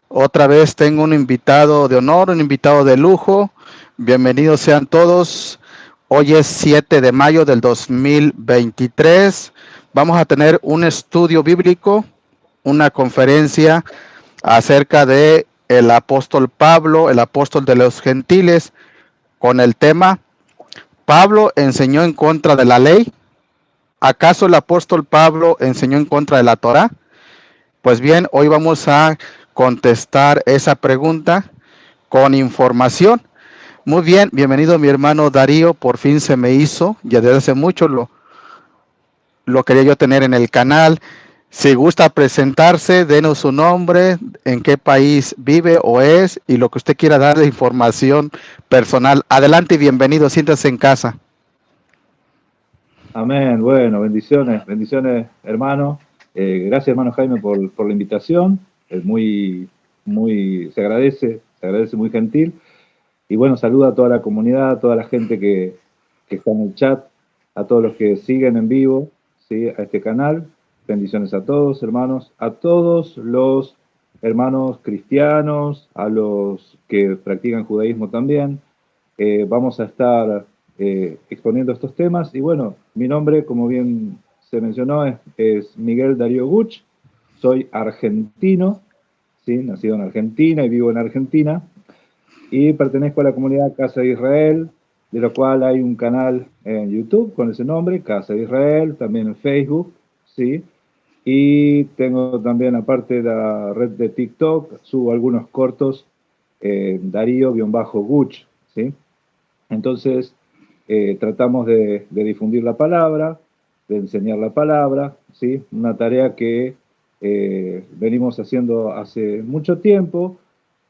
Otra vez tengo un invitado de honor, un invitado de lujo. Bienvenidos sean todos. Hoy es 7 de mayo del 2023. Vamos a tener un estudio bíblico, una conferencia acerca de el apóstol Pablo, el apóstol de los gentiles, con el tema ¿Pablo enseñó en contra de la ley? ¿Acaso el apóstol Pablo enseñó en contra de la Torá? Pues bien, hoy vamos a contestar esa pregunta con información. Muy bien, bienvenido mi hermano Darío, por fin se me hizo, ya desde hace mucho lo quería yo tener en el canal. Si gusta presentarse, denos su nombre, en qué país vive o es y lo que usted quiera dar de información personal. Adelante y bienvenido, siéntase en casa. Amén. Bueno, bendiciones, bendiciones, hermano. Gracias, hermano Jaime, por la invitación. Es se agradece, muy gentil. Y bueno, saluda a toda la comunidad, a toda la gente que está en el chat, a todos los que siguen en vivo, ¿sí? A este canal. Bendiciones a todos, hermanos, a todos los hermanos cristianos, a los que practican judaísmo también. Vamos a estar exponiendo estos temas. Y bueno, mi nombre, como bien se mencionó, es Miguel Darío Guch. Soy argentino, ¿sí? Nacido en Argentina y vivo en Argentina. Y pertenezco a la comunidad Casa de Israel, de lo cual hay un canal en YouTube con ese nombre, Casa de Israel, también en Facebook, ¿sí? Y tengo también, aparte de la red de TikTok, subo algunos cortos, Darío-Guch, ¿sí? Entonces, tratamos de difundir la palabra, de enseñar la palabra, ¿sí? Una tarea que venimos haciendo hace mucho tiempo,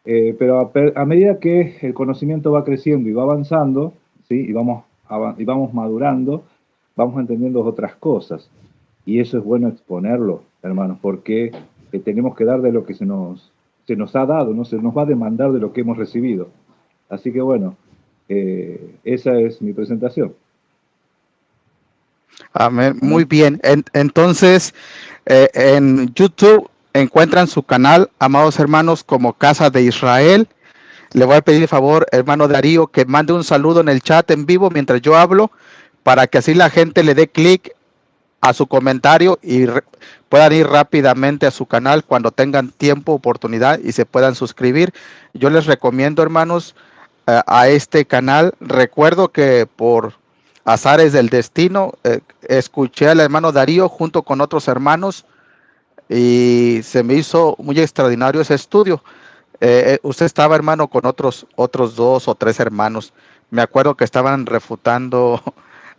pero a medida que el conocimiento va creciendo y va avanzando, ¿sí? Y vamos madurando, vamos entendiendo otras cosas. Y eso es bueno exponerlo, hermanos, porque tenemos que dar de lo que se nos ha dado, no se nos va a demandar de lo que hemos recibido. Así que bueno, esa es mi presentación. Amén. Muy Amén. bien. Entonces, en YouTube encuentran su canal, amados hermanos, como Casa de Israel. Le voy a pedir favor, hermano Darío, que mande un saludo en el chat en vivo mientras yo hablo, para que así la gente le dé clic a su comentario y puedan ir rápidamente a su canal cuando tengan tiempo, oportunidad y se puedan suscribir. Yo les recomiendo, hermanos, a este canal. Recuerdo que por azares del destino, escuché al hermano Darío junto con otros hermanos y se me hizo muy extraordinario ese estudio. Usted estaba, hermano, con otros dos o tres hermanos. Me acuerdo que estaban refutando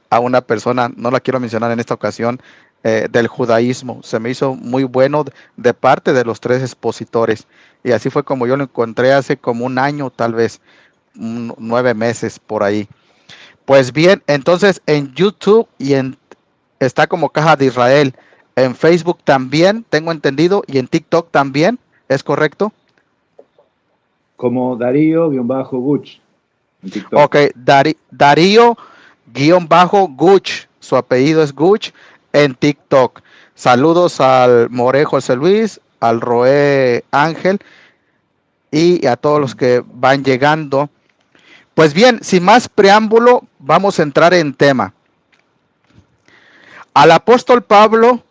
a una persona, no la quiero mencionar en esta ocasión, del judaísmo. Se me hizo muy bueno de parte de los tres expositores. Y así fue como yo lo encontré hace como un año, tal vez 9 meses por ahí. Pues bien, entonces en YouTube está como Caja de Israel. En Facebook también, tengo entendido, y en TikTok también, ¿es correcto? Como Darío-Guch en TikTok. Ok, Darío guión bajo Guch, su apellido es Guch en TikTok. Saludos al More José Luis, al Roé Ángel y a todos los que van llegando. Pues bien, sin más preámbulo, vamos a entrar en tema. Al apóstol Pablo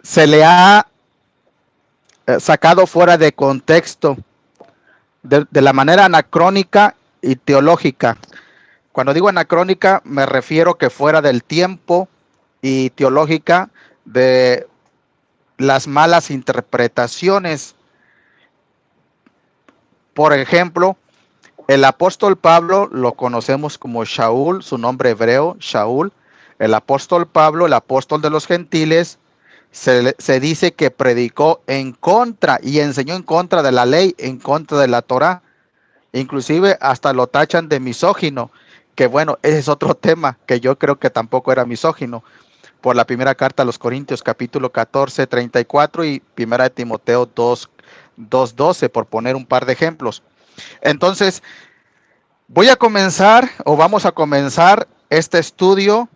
se le ha sacado fuera de contexto, de la manera anacrónica y teológica. Cuando digo anacrónica, me refiero que fuera del tiempo y teológica de las malas interpretaciones. Por ejemplo, el apóstol Pablo lo conocemos como Shaul, su nombre hebreo, Shaul. El apóstol Pablo, el apóstol de los gentiles, se dice que predicó en contra y enseñó en contra de la ley, en contra de la Torá. Inclusive hasta lo tachan de misógino, que bueno, ese es otro tema, que yo creo que tampoco era misógino, por la primera carta a los Corintios, capítulo 14, 34 y primera de Timoteo 2:12, por poner un par de ejemplos. Entonces, vamos a comenzar este estudio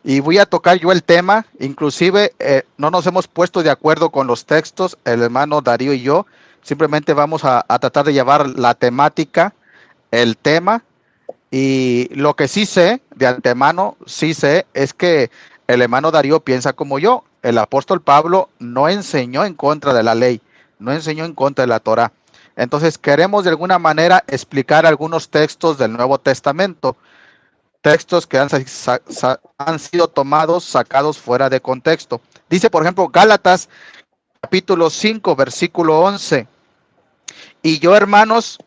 y voy a tocar yo el tema. Inclusive no nos hemos puesto de acuerdo con los textos, el hermano Darío y yo, Simplemente vamos a tratar de llevar la temática, el tema, y lo que sí sé, de antemano, sí sé, es que el hermano Darío piensa como yo. El apóstol Pablo no enseñó en contra de la ley, no enseñó en contra de la Torá. Entonces queremos de alguna manera explicar algunos textos del Nuevo Testamento, textos que han sido tomados, sacados fuera de contexto. Dice, por ejemplo, Gálatas capítulo 5, versículo 11. Y yo, hermanos,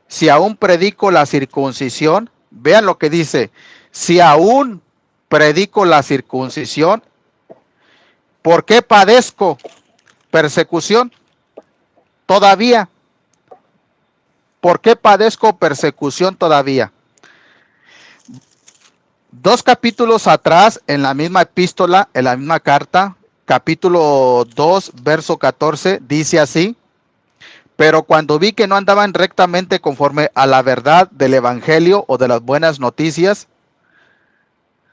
si aún predico la circuncisión, vean lo que dice, si aún predico la circuncisión, ¿por qué padezco persecución todavía? ¿Por qué padezco persecución todavía? Dos capítulos atrás, en la misma epístola, en la misma carta, capítulo 2, verso 14, dice así: pero cuando vi que no andaban rectamente conforme a la verdad del evangelio o de las buenas noticias,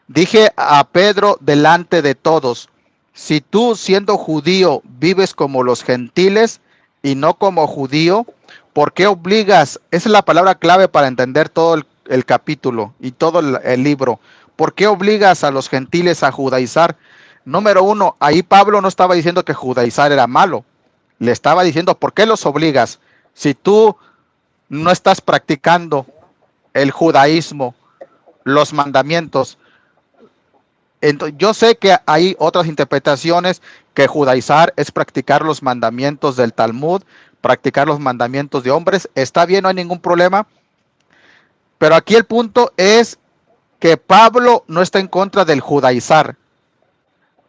dije a Pedro delante de todos: si tú, siendo judío, vives como los gentiles y no como judío, ¿por qué obligas? Esa es la palabra clave para entender todo el capítulo y todo el libro. ¿Por qué obligas a los gentiles a judaizar? Número uno, ahí Pablo no estaba diciendo que judaizar era malo. Le estaba diciendo, ¿por qué los obligas? Si tú no estás practicando el judaísmo, los mandamientos. Entonces, yo sé que hay otras interpretaciones, que judaizar es practicar los mandamientos del Talmud, practicar los mandamientos de hombres. Está bien, no hay ningún problema. Pero aquí el punto es que Pablo no está en contra del judaizar.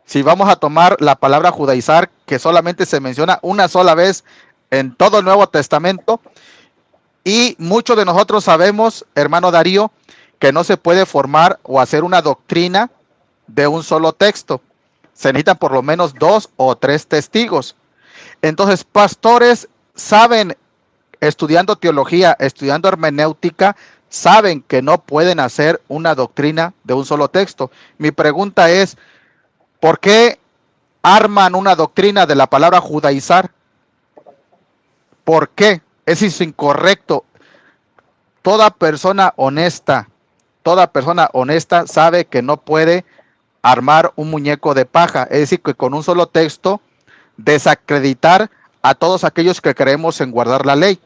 Si vamos a tomar la palabra judaizar, que solamente se menciona una sola vez en todo el Nuevo Testamento, y muchos de nosotros sabemos, hermano Darío, que no se puede formar o hacer una doctrina de un solo texto. Se necesitan por lo menos 2 o 3 testigos. Entonces, pastores saben, estudiando teología, estudiando hermenéutica, saben que no pueden hacer una doctrina de un solo texto. Mi pregunta es, ¿por qué arman una doctrina de la palabra judaizar? ¿Por qué? Eso es incorrecto. Toda persona honesta sabe que no puede armar un muñeco de paja, es decir, que con un solo texto desacreditar a todos aquellos que creemos en guardar la ley.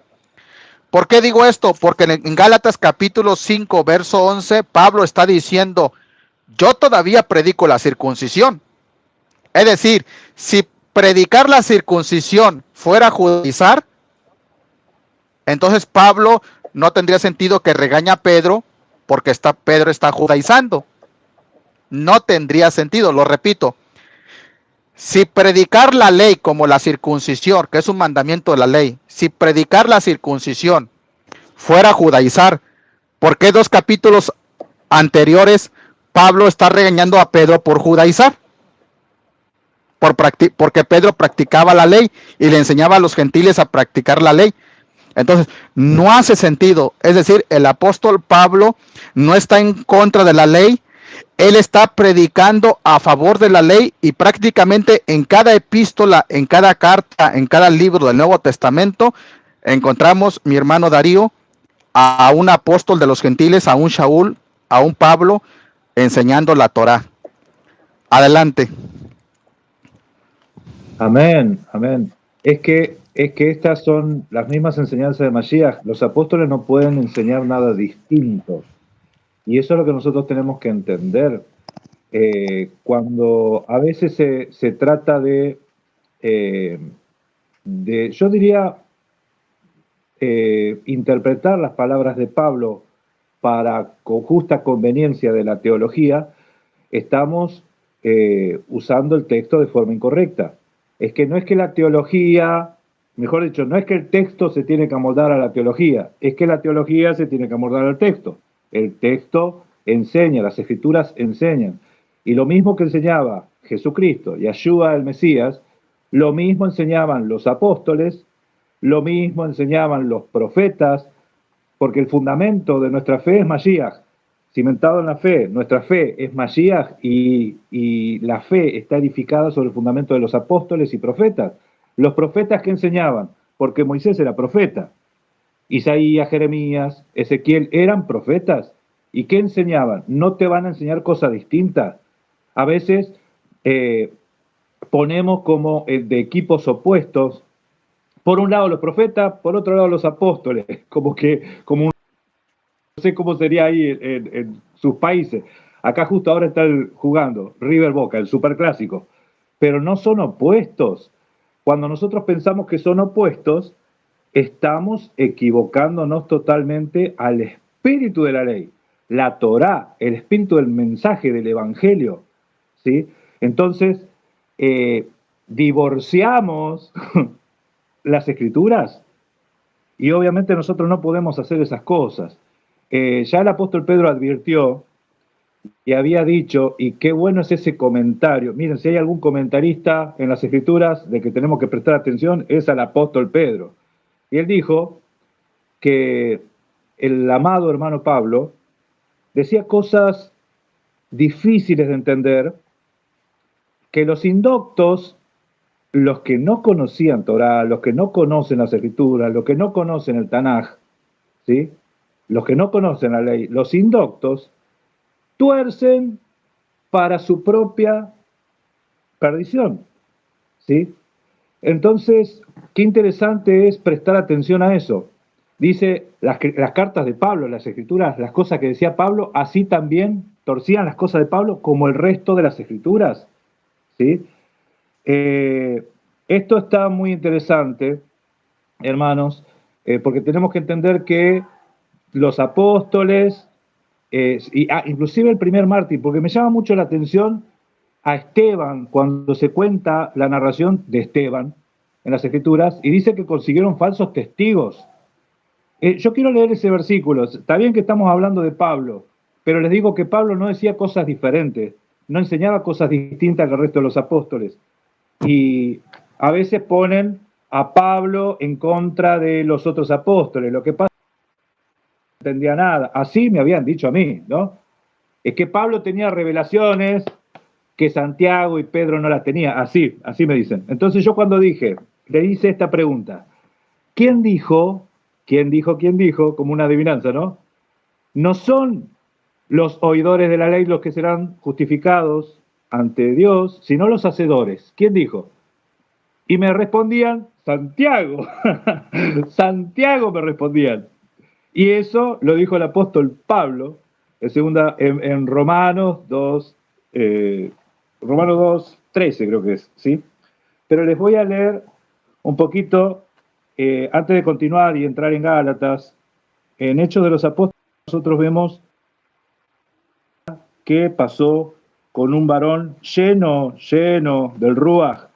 ¿Por qué digo esto? Porque en Gálatas capítulo 5, verso 11, Pablo está diciendo, yo todavía predico la circuncisión. Es decir, si predicar la circuncisión fuera judaizar, entonces Pablo no tendría sentido que regaña a Pedro porque Pedro está judaizando. No tendría sentido, lo repito. Si predicar la ley como la circuncisión, que es un mandamiento de la ley, si predicar la circuncisión fuera judaizar, ¿por qué 2 capítulos anteriores Pablo está regañando a Pedro por judaizar? Porque Pedro practicaba la ley y le enseñaba a los gentiles a practicar la ley. Entonces, no hace sentido. Es decir, el apóstol Pablo no está en contra de la ley, él está predicando a favor de la ley, y prácticamente en cada epístola, en cada carta, en cada libro del Nuevo Testamento, encontramos, mi hermano Darío, a un apóstol de los gentiles, a un Shaul, a un Pablo, enseñando la Torá. Adelante. Amén, amén. Es que estas son las mismas enseñanzas de Mashiach. Los apóstoles no pueden enseñar nada distinto. Y eso es lo que nosotros tenemos que entender. Cuando a veces se trata yo diría, interpretar las palabras de Pablo con justa conveniencia de la teología, estamos usando el texto de forma incorrecta. Es que no es que la teología, mejor dicho, no es que el texto se tiene que amoldar a la teología, es que la teología se tiene que amoldar al texto. El texto enseña, las escrituras enseñan. Y lo mismo que enseñaba Jesucristo, Yeshua el Mesías, lo mismo enseñaban los apóstoles, lo mismo enseñaban los profetas, porque el fundamento de nuestra fe es Mashiach, cimentado en la fe. Nuestra fe es Mashiach y la fe está edificada sobre el fundamento de los apóstoles y profetas. Los profetas que enseñaban, porque Moisés era profeta. Isaías, Jeremías, Ezequiel eran profetas. ¿Y qué enseñaban? No te van a enseñar cosas distintas. A veces ponemos como de equipos opuestos, por un lado los profetas, por otro lado los apóstoles, como no sé cómo sería ahí en sus países. Acá justo ahora está jugando River Boca, el superclásico, pero no son opuestos. Cuando nosotros pensamos que son opuestos, estamos equivocándonos totalmente al espíritu de la ley, la Torá, el espíritu del mensaje del Evangelio, ¿sí? Entonces, divorciamos las escrituras y obviamente nosotros no podemos hacer esas cosas. Ya el apóstol Pedro advirtió y había dicho, y qué bueno es ese comentario. Miren, si hay algún comentarista en las escrituras de que tenemos que prestar atención, es al apóstol Pedro. Y él dijo que el amado hermano Pablo decía cosas difíciles de entender, que los indoctos, los que no conocían Torah, los que no conocen las escrituras, los que no conocen el Tanaj, ¿sí? Los que no conocen la ley, los indoctos, tuercen para su propia perdición, ¿sí? Entonces, qué interesante es prestar atención a eso. Dice, las cartas de Pablo, las escrituras, las cosas que decía Pablo, así también torcían las cosas de Pablo como el resto de las escrituras, ¿sí? Esto está muy interesante, hermanos, porque tenemos que entender que los apóstoles, inclusive el primer mártir, porque me llama mucho la atención a Esteban cuando se cuenta la narración de Esteban en las Escrituras y dice que consiguieron falsos testigos. Yo quiero leer ese versículo. Está bien que estamos hablando de Pablo, pero les digo que Pablo no decía cosas diferentes, no enseñaba cosas distintas que el resto de los apóstoles. Y a veces ponen a Pablo en contra de los otros apóstoles. Lo que pasa es que no entendía nada. Así me habían dicho a mí, ¿no? Es que Pablo tenía revelaciones que Santiago y Pedro no las tenían. Así me dicen. Entonces yo cuando le hice esta pregunta, ¿quién dijo? ¿Quién dijo? ¿Quién dijo? Como una adivinanza, ¿no? No son los oidores de la ley los que serán justificados ante Dios, sino los hacedores. ¿Quién dijo? Y me respondían, Santiago. Santiago me respondían. Y eso lo dijo el apóstol Pablo en Romanos 2, Romanos 2, 13 creo que es, ¿sí? Pero les voy a leer un poquito, antes de continuar y entrar en Gálatas, en Hechos de los Apóstoles nosotros vemos qué pasó con un varón lleno del Ruach.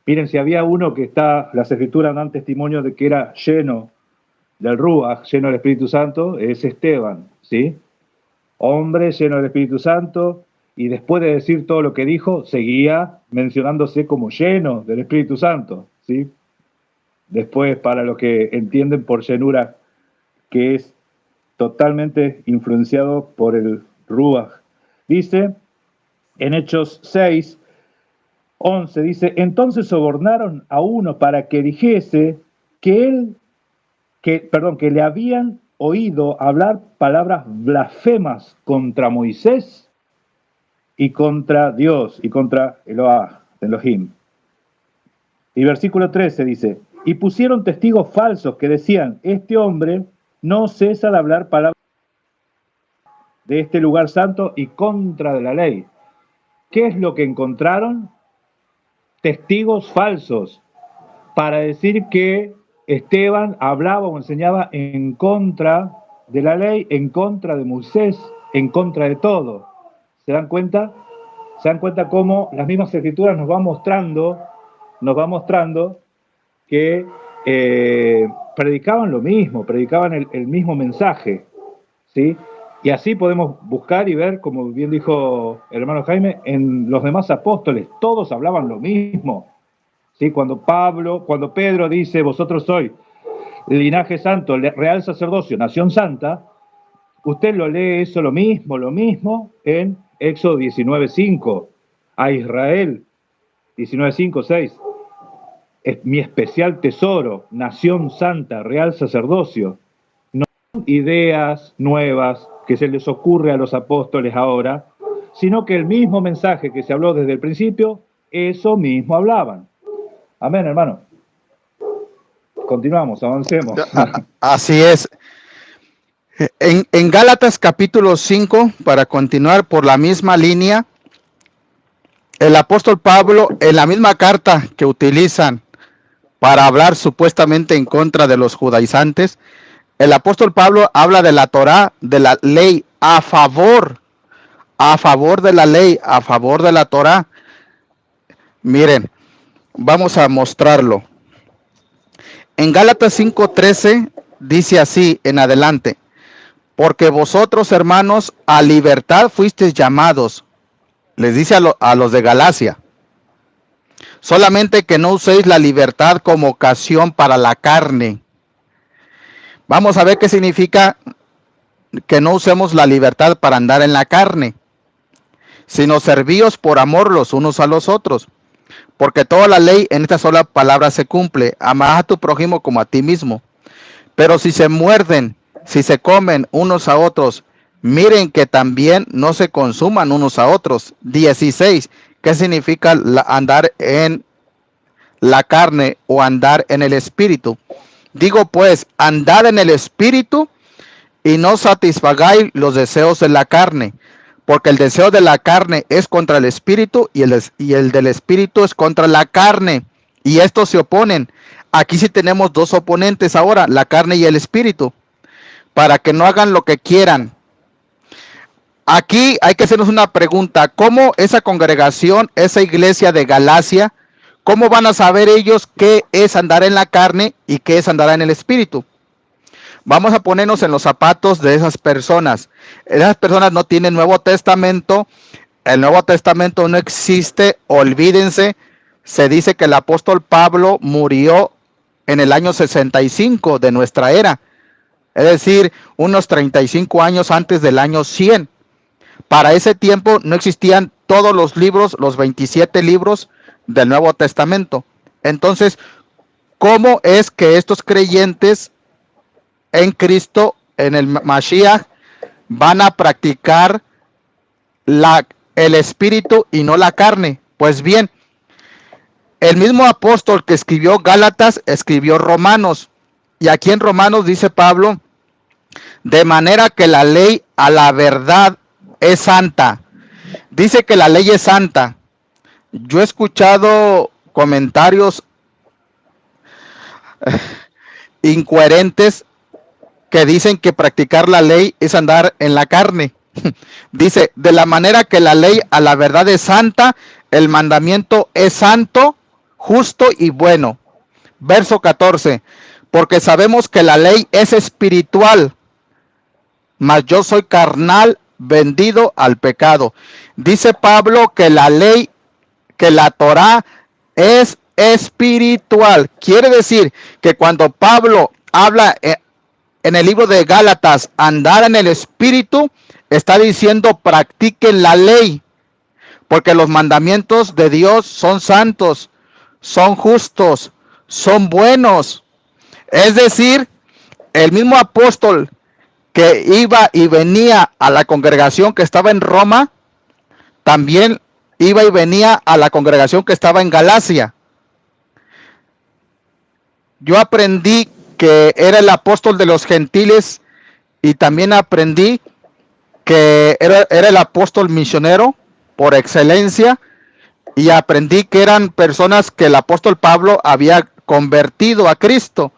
Miren, si había uno que las escrituras dan testimonio de que era lleno del Ruach, lleno del Espíritu Santo, es Esteban, ¿sí? Hombre lleno del Espíritu Santo, y después de decir todo lo que dijo, seguía mencionándose como lleno del Espíritu Santo, ¿sí? Después, para los que entienden por llenura, que es totalmente influenciado por el Ruach. Dice, en Hechos 6, 11, dice, entonces sobornaron a uno para que dijese que que le habían oído hablar palabras blasfemas contra Moisés y contra Dios y contra Elohim. Y versículo 13 dice, y pusieron testigos falsos que decían, este hombre no cesa de hablar palabras de este lugar santo y contra de la ley. ¿Qué es lo que encontraron? Testigos falsos para decir que Esteban hablaba o enseñaba en contra de la ley, en contra de Moisés, en contra de todo. ¿Se dan cuenta? ¿Se dan cuenta cómo las mismas escrituras nos va mostrando que predicaban lo mismo, predicaban el mismo mensaje, ¿sí? Y así podemos buscar y ver, como bien dijo el hermano Jaime, en los demás apóstoles, todos hablaban lo mismo, ¿sí? Cuando Pedro dice, vosotros sois linaje santo, real sacerdocio, nación santa, usted lo lee eso lo mismo en Éxodo 19:5, a Israel, 19:5, 6. es mi especial tesoro, nación santa, real sacerdocio. No son ideas nuevas que se les ocurre a los apóstoles ahora, sino que el mismo mensaje que se habló desde el principio, eso mismo hablaban. Amén, hermano. Continuamos, avancemos. Así es. En Gálatas capítulo 5, para continuar por la misma línea, el apóstol Pablo, en la misma carta que utilizan para hablar supuestamente en contra de los judaizantes, el apóstol Pablo habla de la Torá, de la ley, a favor de la ley, a favor de la Torá. Miren, vamos a mostrarlo. En Gálatas 5:13 dice así en adelante: porque vosotros, hermanos, a libertad fuisteis llamados. Les dice a los de Galacia. Solamente que no uséis la libertad como ocasión para la carne. Vamos a ver qué significa que no usemos la libertad para andar en la carne, sino servíos por amor los unos a los otros. Porque toda la ley en esta sola palabra se cumple: amarás a tu prójimo como a ti mismo. Pero si se muerden, si se comen unos a otros, miren que también no se consuman unos a otros. 16. ¿Qué significa andar en la carne o andar en el espíritu? Digo pues, andad en el espíritu y no satisfagáis los deseos de la carne, porque el deseo de la carne es contra el espíritu y el del espíritu es contra la carne, y estos se oponen. Aquí sí tenemos dos oponentes ahora, la carne y el espíritu, para que no hagan lo que quieran. Aquí hay que hacernos una pregunta: ¿cómo esa congregación, esa iglesia de Galacia, cómo van a saber ellos qué es andar en la carne y qué es andar en el espíritu? Vamos a ponernos en los zapatos de esas personas. Esas personas no tienen Nuevo Testamento. El Nuevo Testamento no existe, olvídense. Se dice que el apóstol Pablo murió en el año 65 de nuestra era, es decir, unos 35 años antes del año 100. Para ese tiempo no existían todos los libros, los 27 libros del Nuevo Testamento. Entonces, ¿cómo es que estos creyentes en Cristo, en el Mashiach, van a practicar el espíritu y no la carne? Pues bien, el mismo apóstol que escribió Gálatas escribió Romanos, y aquí en Romanos dice Pablo: de manera que la ley a la verdad es santa. Dice que la ley es santa. Yo he escuchado comentarios incoherentes que dicen que practicar la ley es andar en la carne. Dice: de la manera que la ley a la verdad es santa, el mandamiento es santo, justo y bueno. Verso 14: porque sabemos que la ley es espiritual, mas yo soy carnal, vendido al pecado. Dice Pablo que la ley, que la Torá es espiritual. Quiere decir que cuando Pablo habla en el libro de Gálatas, andar en el espíritu, está diciendo practiquen la ley, porque los mandamientos de Dios son santos, son justos, son buenos. Es decir, el mismo apóstol que iba y venía a la congregación que estaba en Roma, también iba y venía a la congregación que estaba en Galacia. Yo aprendí que era el apóstol de los gentiles, y también aprendí que era el apóstol misionero por excelencia, y aprendí que eran personas que el apóstol Pablo había convertido a Cristo,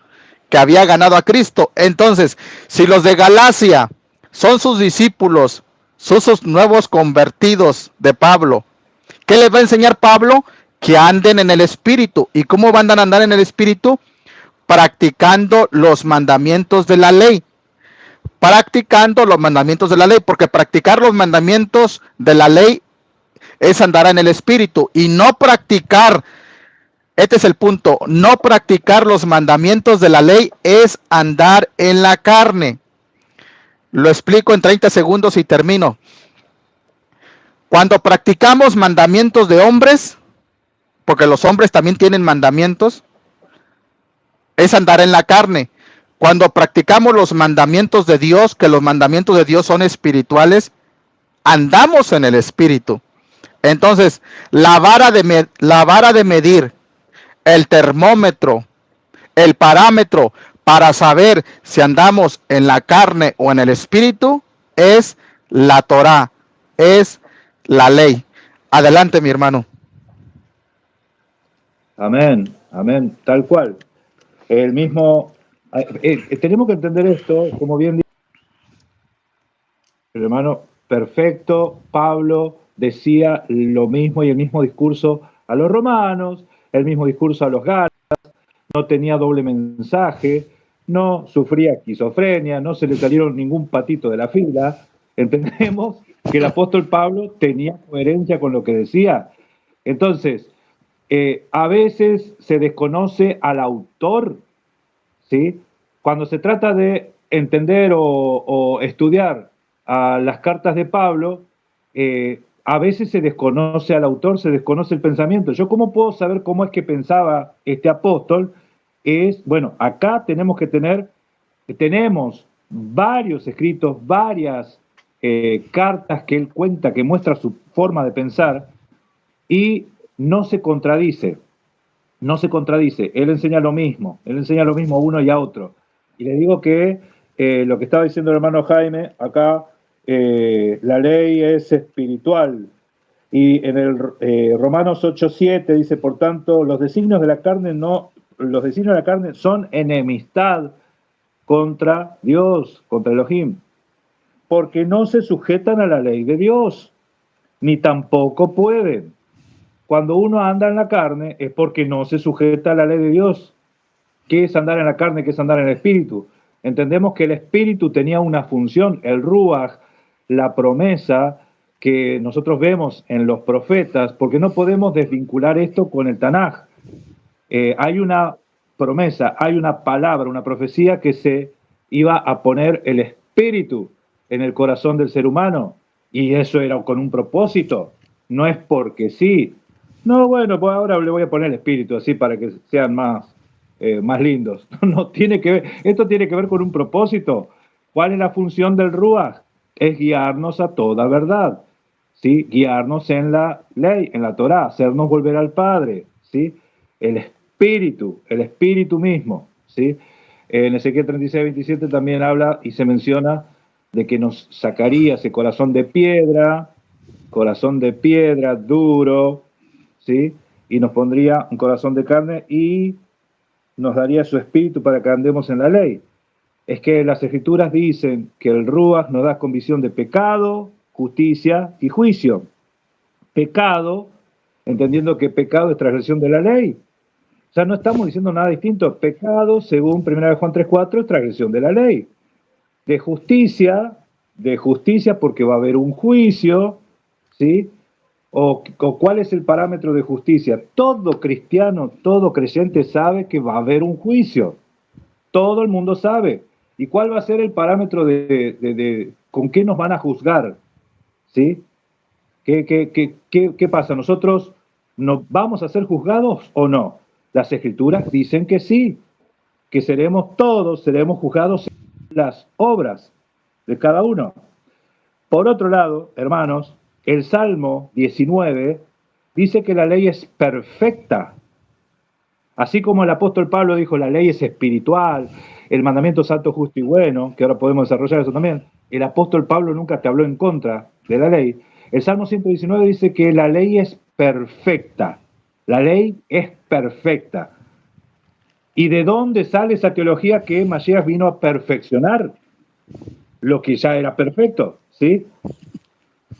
que había ganado a Cristo. Entonces, si los de Galacia son sus discípulos, son sus nuevos convertidos de Pablo, ¿qué les va a enseñar Pablo? Que anden en el espíritu. ¿Y cómo van a andar en el espíritu? Practicando los mandamientos de la ley. Practicando los mandamientos de la ley, porque practicar los mandamientos de la ley es andar en el espíritu, y no practicar, este es el punto, no practicar los mandamientos de la ley es andar en la carne. Lo explico en 30 segundos y termino. Cuando practicamos mandamientos de hombres, porque los hombres también tienen mandamientos, es andar en la carne. Cuando practicamos los mandamientos de Dios, que los mandamientos de Dios son espirituales, andamos en el espíritu. Entonces, la vara de medir, el termómetro, el parámetro para saber si andamos en la carne o en el espíritu es la Torá, es la ley. Adelante, mi hermano. Amén, amén, tal cual. El mismo, tenemos que entender esto, como bien dice el hermano, perfecto, Pablo decía lo mismo y el mismo discurso a los romanos, el mismo discurso a los gálatas, no tenía doble mensaje, no sufría esquizofrenia, no se le salieron ningún patito de la fila. Entendemos que el apóstol Pablo tenía coherencia con lo que decía. Entonces, a veces se desconoce al autor, ¿sí? Cuando se trata de entender o estudiar las cartas de Pablo, a veces se desconoce al autor, se desconoce el pensamiento. ¿Yo cómo puedo saber cómo es que pensaba este apóstol? Bueno, acá tenemos varios escritos, varias cartas que él cuenta, que muestra su forma de pensar y no se contradice, no se contradice, él enseña lo mismo a uno y a otro. Y le digo que lo que estaba diciendo el hermano Jaime, acá la ley es espiritual. Y en el Romanos 8:7 dice, por tanto, los designios de la carne son enemistad contra Dios, contra Elohim, porque no se sujetan a la ley de Dios, ni tampoco pueden. Cuando uno anda en la carne es porque no se sujeta a la ley de Dios. ¿Qué es andar en la carne? ¿Qué es andar en el espíritu? Entendemos que el espíritu tenía una función, el ruach, la promesa que nosotros vemos en los profetas, porque no podemos desvincular esto con el Tanaj. Hay una promesa, hay una palabra, una profecía que se iba a poner el espíritu en el corazón del ser humano, y eso era con un propósito, no es porque sí. No, bueno, pues ahora le voy a poner el espíritu así para que sean más lindos. No tiene que ver, esto tiene que ver con un propósito. ¿Cuál es la función del Ruach? Es guiarnos a toda verdad, ¿sí? Guiarnos en la ley, en la Torá, hacernos volver al Padre, ¿sí? El espíritu mismo, ¿sí? En Ezequiel 36:27 también habla y se menciona de que nos sacaría ese corazón de piedra duro, ¿sí? Y nos pondría un corazón de carne y nos daría su espíritu para que andemos en la ley. Es que las escrituras dicen que el Ruach nos da convicción de pecado, justicia y juicio. Pecado, entendiendo que pecado es transgresión de la ley. O sea, no estamos diciendo nada distinto. Pecado, según 1 Juan 3:4, es transgresión de la ley. De justicia porque va a haber un juicio, ¿sí? O cuál es el parámetro de justicia. Todo cristiano, todo creyente sabe que va a haber un juicio. Todo el mundo sabe. ¿Y cuál va a ser el parámetro de con qué nos van a juzgar? ¿Sí? ¿Qué pasa? ¿Nosotros no vamos a ser juzgados o no? Las escrituras dicen que sí, que seremos juzgados en las obras de cada uno. Por otro lado, hermanos, el Salmo 19 dice que la ley es perfecta. Así como el apóstol Pablo dijo, la ley es espiritual, el mandamiento es santo, justo y bueno, que ahora podemos desarrollar eso también, el apóstol Pablo nunca te habló en contra de la ley. El Salmo 119 dice que la ley es perfecta. La ley es perfecta. ¿Y de dónde sale esa teología que Masías vino a perfeccionar lo que ya era perfecto? ¿Sí?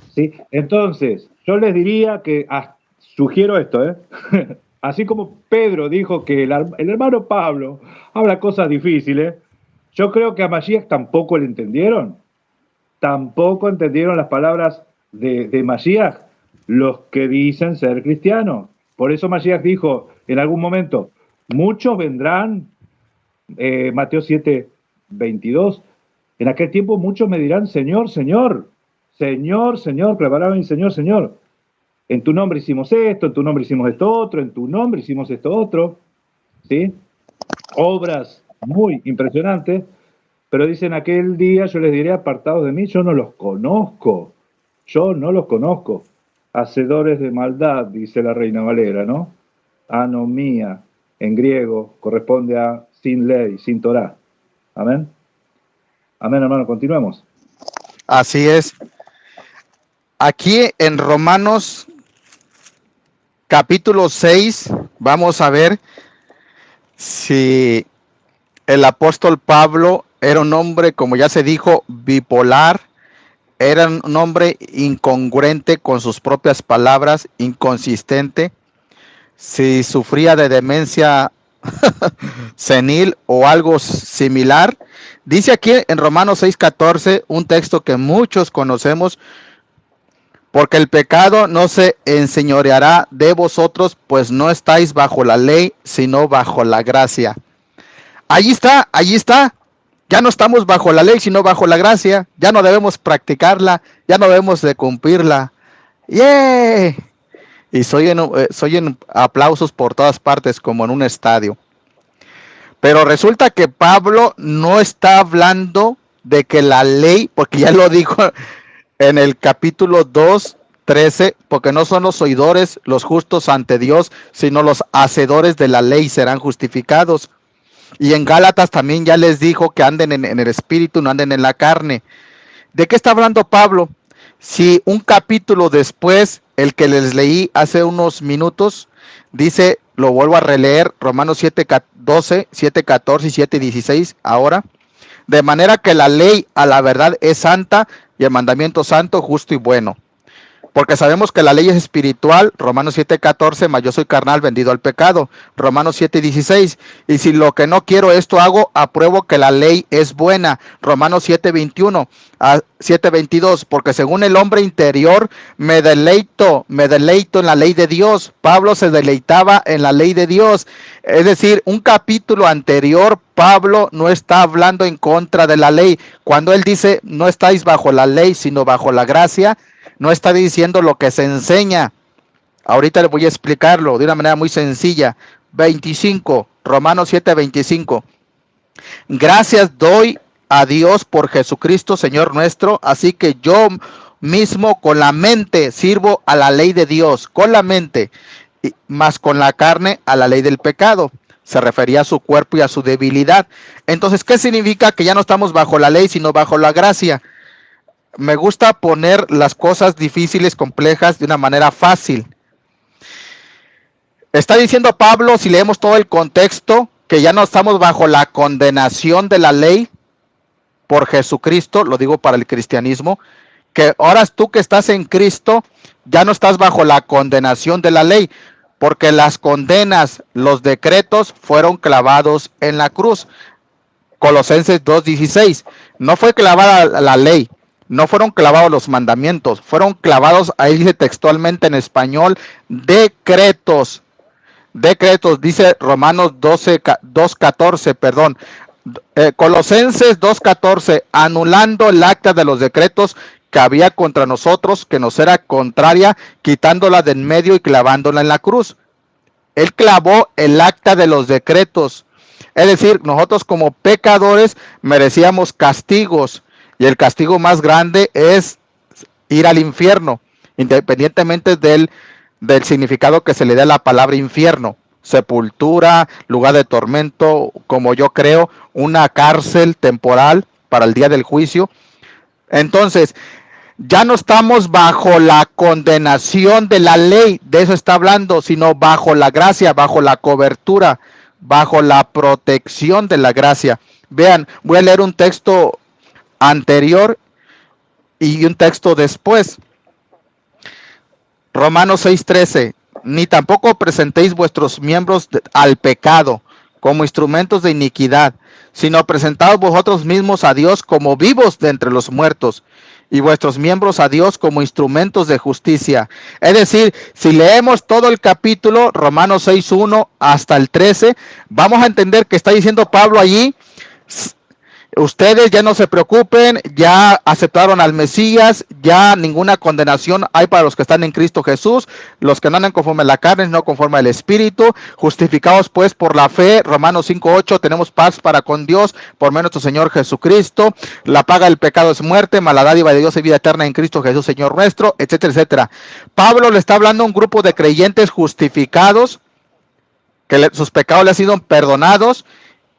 ¿Sí? Entonces, yo les diría que, sugiero esto, así como Pedro dijo que el hermano Pablo habla cosas difíciles, yo creo que a Masías tampoco le entendieron. Tampoco entendieron las palabras de Masías los que dicen ser cristianos. Por eso Masías dijo en algún momento, muchos vendrán, Mateo 7:22, en aquel tiempo muchos me dirán, Señor, Señor, Señor, Señor, clavarán Señor, Señor. En tu nombre hicimos esto, en tu nombre hicimos esto otro, en tu nombre hicimos esto otro, ¿sí? obras muy impresionantes, pero dicen aquel día yo les diré apartados de mí, yo no los conozco, hacedores de maldad, dice la Reina Valera, ¿no? Anomía, en griego, corresponde a sin ley, sin Torah. Amén. Amén, hermano, continuemos. Así es. Aquí en Romanos capítulo 6 vamos a ver si el apóstol Pablo era un hombre, como ya se dijo, bipolar, era un hombre incongruente con sus propias palabras, inconsistente, si sufría de demencia senil o algo similar. Dice aquí en Romanos 6:14, un texto que muchos conocemos, porque el pecado no se enseñoreará de vosotros, pues no estáis bajo la ley, sino bajo la gracia. Allí está, allí está. Ya no estamos bajo la ley, sino bajo la gracia. Ya no debemos practicarla, ya no debemos de cumplirla. ¡Yeah! Y soy en aplausos por todas partes, como en un estadio. Pero resulta que Pablo no está hablando de que la ley, porque ya lo dijo en el capítulo 2:13, porque no son los oidores los justos ante Dios, sino los hacedores de la ley serán justificados. Y en Gálatas también ya les dijo que anden en el espíritu, no anden en la carne. ¿De qué está hablando Pablo? Si un capítulo después, el que les leí hace unos minutos, dice, lo vuelvo a releer, Romanos 7:12, 7:14 y 7:16 ahora. De manera que la ley a la verdad es santa y el mandamiento santo, justo y bueno. Porque sabemos que la ley es espiritual, Romanos 7:14, mas yo soy carnal, vendido al pecado, Romanos 7:16, y si lo que no quiero esto hago, apruebo que la ley es buena, Romanos 7:21, 7:22, porque según el hombre interior me deleito en la ley de Dios. Pablo se deleitaba en la ley de Dios, es decir, un capítulo anterior, Pablo no está hablando en contra de la ley. Cuando él dice, no estáis bajo la ley, sino bajo la gracia, no está diciendo lo que se enseña. Ahorita le voy a explicarlo de una manera muy sencilla. 25, Romanos 7:25. Gracias doy a Dios por Jesucristo, Señor nuestro, así que yo mismo con la mente sirvo a la ley de Dios, con la mente, más con la carne a la ley del pecado. Se refería a su cuerpo y a su debilidad. Entonces, ¿qué significa que ya no estamos bajo la ley, sino bajo la gracia? Me gusta poner las cosas difíciles, complejas, de una manera fácil. Está diciendo Pablo, si leemos todo el contexto, que ya no estamos bajo la condenación de la ley por Jesucristo, lo digo para el cristianismo, que ahora tú que estás en Cristo, ya no estás bajo la condenación de la ley, porque las condenas, los decretos fueron clavados en la cruz. Colosenses 2:16, no fue clavada la ley, no fueron clavados los mandamientos, fueron clavados, ahí dice textualmente en español, decretos. Decretos, dice Romanos 2:14, perdón. Colosenses 2:14, anulando el acta de los decretos que había contra nosotros, que nos era contraria, quitándola de en medio y clavándola en la cruz. Él clavó el acta de los decretos. Es decir, nosotros como pecadores merecíamos castigos, y el castigo más grande es ir al infierno, independientemente del significado que se le dé a la palabra infierno. Sepultura, lugar de tormento, como yo creo, una cárcel temporal para el día del juicio. Entonces, ya no estamos bajo la condenación de la ley, de eso está hablando, sino bajo la gracia, bajo la cobertura, bajo la protección de la gracia. Vean, voy a leer un texto anterior y un texto después. Romanos 6:13, ni tampoco presentéis vuestros miembros al pecado como instrumentos de iniquidad, sino presentaos vosotros mismos a Dios como vivos de entre los muertos, y vuestros miembros a Dios como instrumentos de justicia. Es decir, si leemos todo el capítulo, Romanos 6:1 hasta el 13, vamos a entender que está diciendo Pablo allí, Ustedes ya no se preocupen, ya aceptaron al Mesías, ya ninguna condenación hay para los que están en Cristo Jesús, los que no andan conforme a la carne, no conforme al Espíritu, justificados pues por la fe, Romanos 5:8, tenemos paz para con Dios por medio de nuestro Señor Jesucristo, la paga del pecado es muerte, mas la dádiva de Dios es vida eterna en Cristo Jesús, Señor nuestro, etcétera, etcétera. Pablo le está hablando a un grupo de creyentes justificados, que sus pecados le han sido perdonados,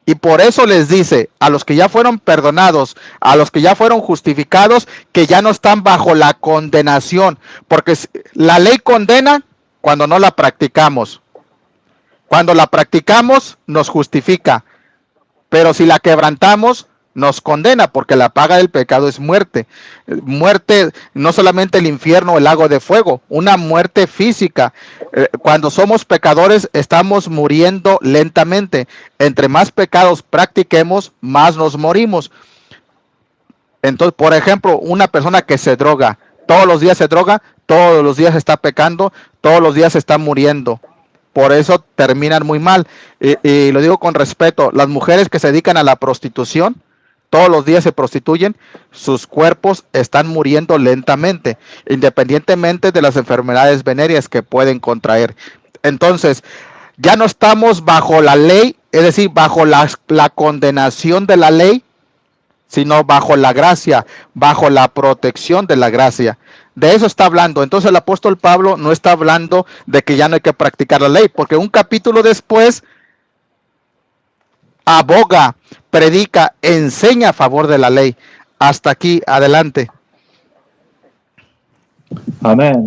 y por eso les dice a los que ya fueron perdonados, a los que ya fueron justificados, que ya no están bajo la condenación, porque la ley condena cuando no la practicamos. Cuando la practicamos nos justifica, pero si la quebrantamos nos condena, porque la paga del pecado es muerte. Muerte, no solamente el infierno, el lago de fuego, una muerte física. Cuando somos pecadores estamos muriendo lentamente. Entre más pecados practiquemos, más nos morimos. Entonces, por ejemplo, una persona que se droga, todos los días se droga, todos los días está pecando, todos los días está muriendo. Por eso terminan muy mal. Y lo digo con respeto, las mujeres que se dedican a la prostitución, todos los días se prostituyen, sus cuerpos están muriendo lentamente, independientemente de las enfermedades venéreas que pueden contraer. Entonces, ya no estamos bajo la ley, es decir, bajo la condenación de la ley, sino bajo la gracia, bajo la protección de la gracia. De eso está hablando. Entonces el apóstol Pablo no está hablando de que ya no hay que practicar la ley, porque un capítulo después aboga, predica, enseña a favor de la ley. Hasta aquí, adelante. Amén.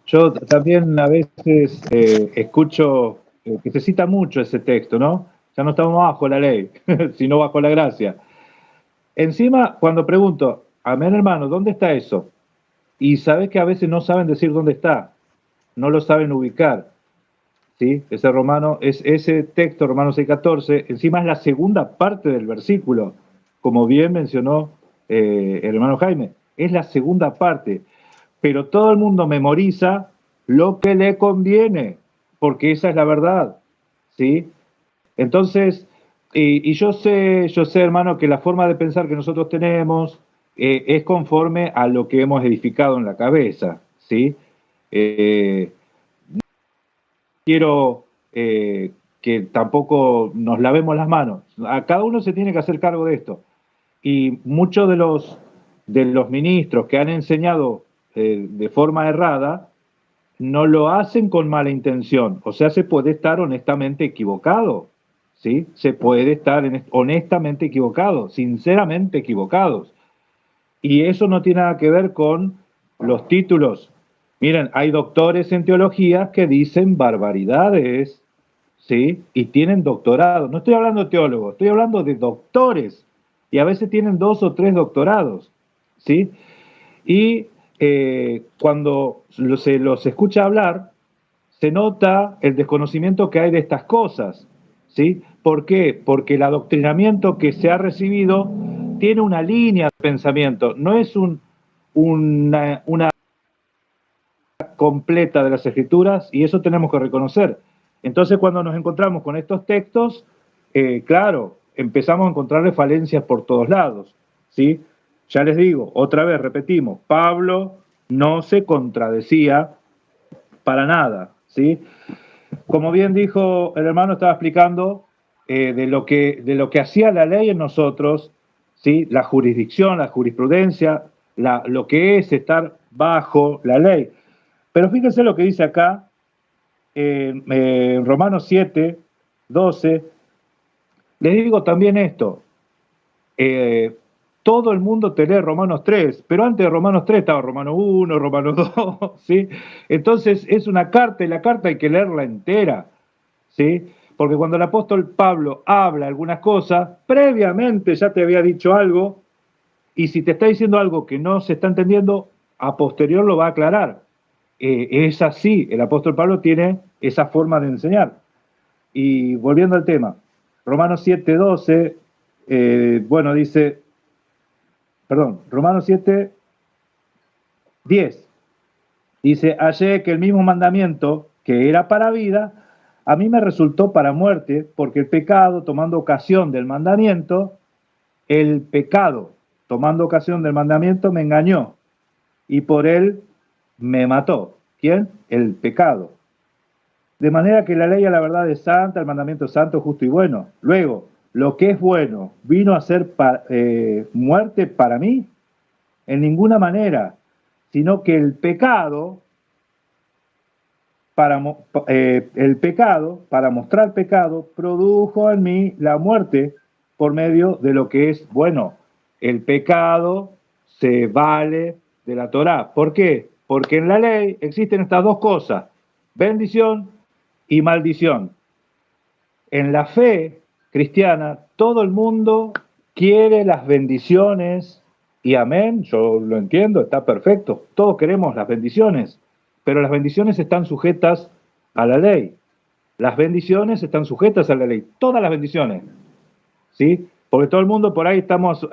Yo también a veces escucho que se cita mucho ese texto, ¿no? Ya no estamos bajo la ley, sino bajo la gracia. Encima, cuando pregunto, amén hermano, ¿dónde está eso? Y sabes que a veces no saben decir dónde está, no lo saben ubicar, ¿sí? Ese texto, Romanos 6:14, encima es la segunda parte del versículo, como bien mencionó el hermano Jaime, es la segunda parte, pero todo el mundo memoriza lo que le conviene, porque esa es la verdad, ¿sí? Entonces, y yo sé, hermano, que la forma de pensar que nosotros tenemos es conforme a lo que hemos edificado en la cabeza, ¿sí? Quiero que tampoco nos lavemos las manos. A cada uno se tiene que hacer cargo de esto. Y muchos de los ministros que han enseñado de forma errada no lo hacen con mala intención. O sea, se puede estar honestamente equivocado. ¿Sí? Se puede estar honestamente equivocado, sinceramente equivocados. Y eso no tiene nada que ver con los títulos. Miren, hay doctores en teología que dicen barbaridades, ¿sí? Y tienen doctorado. No estoy hablando de teólogos, estoy hablando de doctores. Y a veces tienen 2 o 3 doctorados, ¿sí? Y cuando se los escucha hablar, se nota el desconocimiento que hay de estas cosas, ¿sí? ¿Por qué? Porque el adoctrinamiento que se ha recibido tiene una línea de pensamiento, no es una completa de las escrituras, y eso tenemos que reconocer. Entonces, cuando nos encontramos con estos textos, claro, empezamos a encontrarle falencias por todos lados, ¿sí? Ya les digo, otra vez repetimos, Pablo no se contradecía para nada, ¿sí? Como bien dijo el hermano, estaba explicando de lo que hacía la ley en nosotros, ¿sí? La jurisdicción, la jurisprudencia, lo que es estar bajo la ley. Pero fíjense lo que dice acá, en Romanos 7, 12. Les digo también esto, todo el mundo te lee Romanos 3, pero antes de Romanos 3 estaba Romanos 1, Romanos 2, ¿sí? Entonces es una carta, y la carta hay que leerla entera, ¿sí? Porque cuando el apóstol Pablo habla algunas cosas, previamente ya te había dicho algo, y si te está diciendo algo que no se está entendiendo, a posterior lo va a aclarar. Es así, el apóstol Pablo tiene esa forma de enseñar. Y volviendo al tema, Romanos 7, 12, bueno, dice, perdón, Romanos 7, 10, dice, hallé que el mismo mandamiento que era para vida, a mí me resultó para muerte, porque el pecado, tomando ocasión del mandamiento, el pecado, tomando ocasión del mandamiento, me engañó y por él me mató. ¿Quién? El pecado. De manera que la ley a la verdad es santa, el mandamiento es santo, justo y bueno. Luego, lo que es bueno vino a ser muerte para mí, en ninguna manera, sino que el pecado, para mostrar pecado, produjo en mí la muerte por medio de lo que es bueno. El pecado se vale de la Torá. ¿Por qué? Porque en la ley existen estas dos cosas, bendición y maldición. En la fe cristiana, todo el mundo quiere las bendiciones y amén, yo lo entiendo, está perfecto, todos queremos las bendiciones, pero las bendiciones están sujetas a la ley. Las bendiciones están sujetas a la ley, todas las bendiciones, ¿sí? Porque todo el mundo por ahí estamos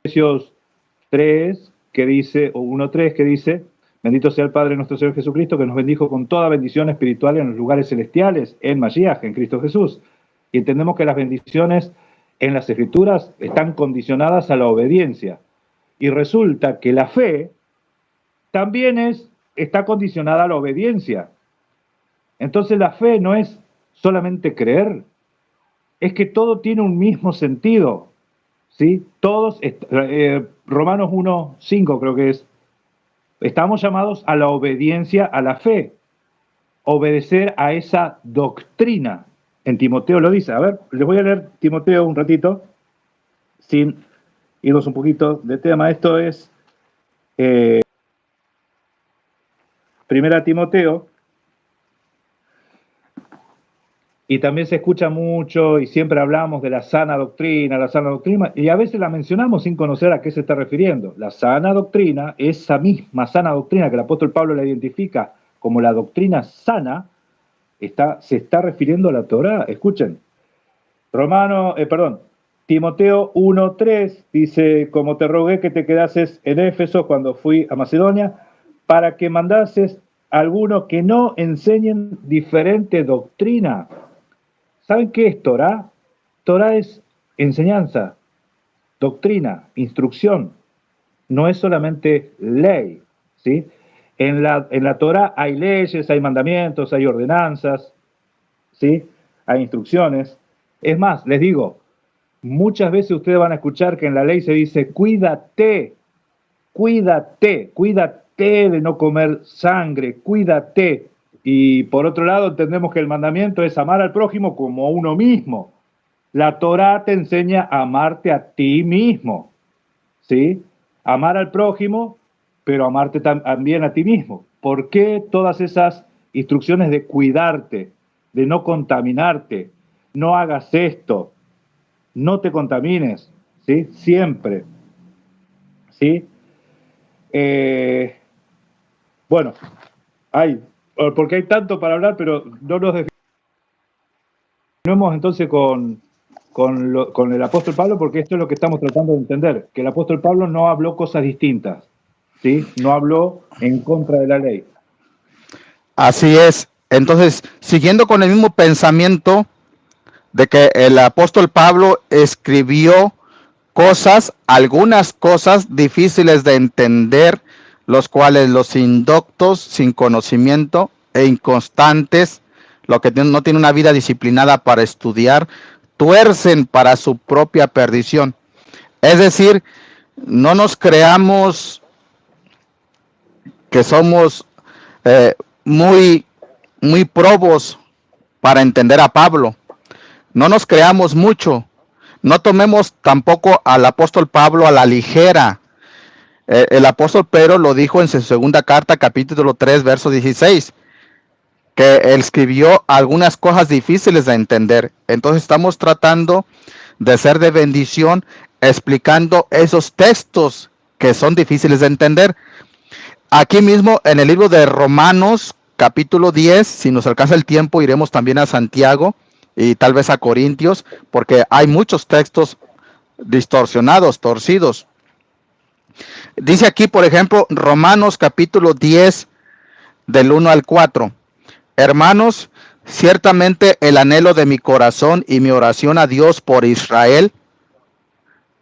Efesios 3, que dice, o 1:3, que dice, bendito sea el Padre nuestro Señor Jesucristo, que nos bendijo con toda bendición espiritual en los lugares celestiales, en Mashiach, en Cristo Jesús. Y entendemos que las bendiciones en las Escrituras están condicionadas a la obediencia. Y resulta que la fe también está condicionada a la obediencia. Entonces la fe no es solamente creer, es que todo tiene un mismo sentido. ¿Sí? Todos, Romanos 1:5 creo que es, estamos llamados a la obediencia a la fe, obedecer a esa doctrina. En Timoteo lo dice. A ver, les voy a leer Timoteo un ratito, sin irnos un poquito de tema. Esto es Primera Timoteo, y también se escucha mucho y siempre hablamos de la sana doctrina, y a veces la mencionamos sin conocer a qué se está refiriendo. La sana doctrina, esa misma sana doctrina que el apóstol Pablo la identifica como la doctrina sana, se está refiriendo a la Torá. Escuchen, Timoteo 1:3 dice, como te rogué que te quedases en Éfeso cuando fui a Macedonia, para que mandases a algunos que no enseñen diferente doctrina. ¿Saben qué es Torá? Torá es enseñanza, doctrina, instrucción. No es solamente ley, ¿sí? En la Torá hay leyes, hay mandamientos, hay ordenanzas, ¿sí? Hay instrucciones. Es más, les digo, muchas veces ustedes van a escuchar que en la ley se dice, cuídate, cuídate, cuídate de no comer sangre, cuídate. Y por otro lado entendemos que el mandamiento es amar al prójimo como a uno mismo. La Torá te enseña a amarte a ti mismo, ¿sí? Amar al prójimo, pero amarte también a ti mismo. ¿Por qué todas esas instrucciones de cuidarte, de no contaminarte? No hagas esto, no te contamines, ¿sí? Siempre, ¿sí? Bueno, porque hay tanto para hablar, pero no nos definimos entonces con el apóstol Pablo, porque esto es lo que estamos tratando de entender, que el apóstol Pablo no habló cosas distintas, ¿sí? No habló en contra de la ley. Así es. Entonces, siguiendo con el mismo pensamiento de que el apóstol Pablo escribió algunas cosas difíciles de entender, los cuales los indoctos, sin conocimiento e inconstantes, lo que no tiene una vida disciplinada para estudiar, tuercen para su propia perdición. Es decir, no nos creamos que somos muy, muy probos para entender a Pablo. No nos creamos mucho. No tomemos tampoco al apóstol Pablo a la ligera. El apóstol Pedro lo dijo en su segunda carta, capítulo 3, verso 16, que él escribió algunas cosas difíciles de entender. Entonces estamos tratando de ser de bendición, explicando esos textos que son difíciles de entender. Aquí mismo en el libro de Romanos, capítulo 10, si nos alcanza el tiempo, iremos también a Santiago y tal vez a Corintios, porque hay muchos textos distorsionados, torcidos. Dice aquí, por ejemplo, Romanos capítulo 10, del 1 al 4. Hermanos, ciertamente el anhelo de mi corazón y mi oración a Dios por Israel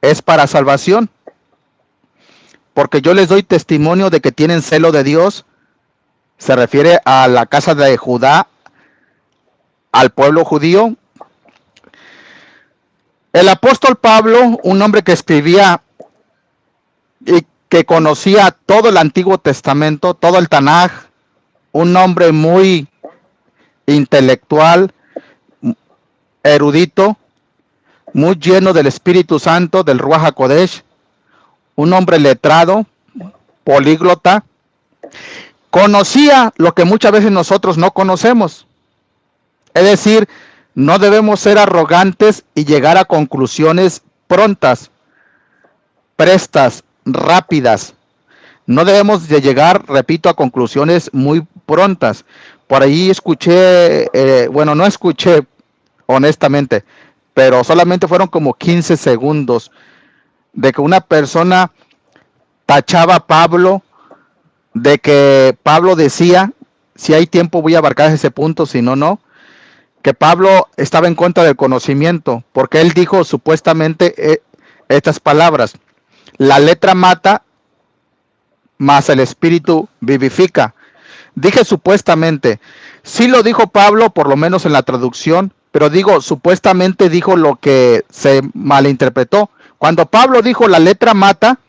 es para salvación, porque yo les doy testimonio de que tienen celo de Dios. Se refiere a la casa de Judá, al pueblo judío. El apóstol Pablo, un hombre que escribía y que conocía todo el Antiguo Testamento, todo el Tanaj, un hombre muy intelectual, erudito, muy lleno del Espíritu Santo, del Ruach HaKodesh, un hombre letrado, políglota, conocía lo que muchas veces nosotros no conocemos. Es decir, no debemos ser arrogantes y llegar a conclusiones prontas, prestas, rápidas. No debemos de llegar, repito, a conclusiones muy prontas. Por ahí escuché, bueno, no escuché honestamente, pero solamente fueron como 15 segundos de que una persona tachaba a Pablo, de que Pablo decía, si hay tiempo voy a abarcar ese punto, si no, no, que Pablo estaba en contra del conocimiento, porque él dijo supuestamente estas palabras: la letra mata, mas el espíritu vivifica. Dije supuestamente, sí lo dijo Pablo, por lo menos en la traducción, pero digo, supuestamente dijo lo que se malinterpretó. Cuando Pablo dijo la letra mata,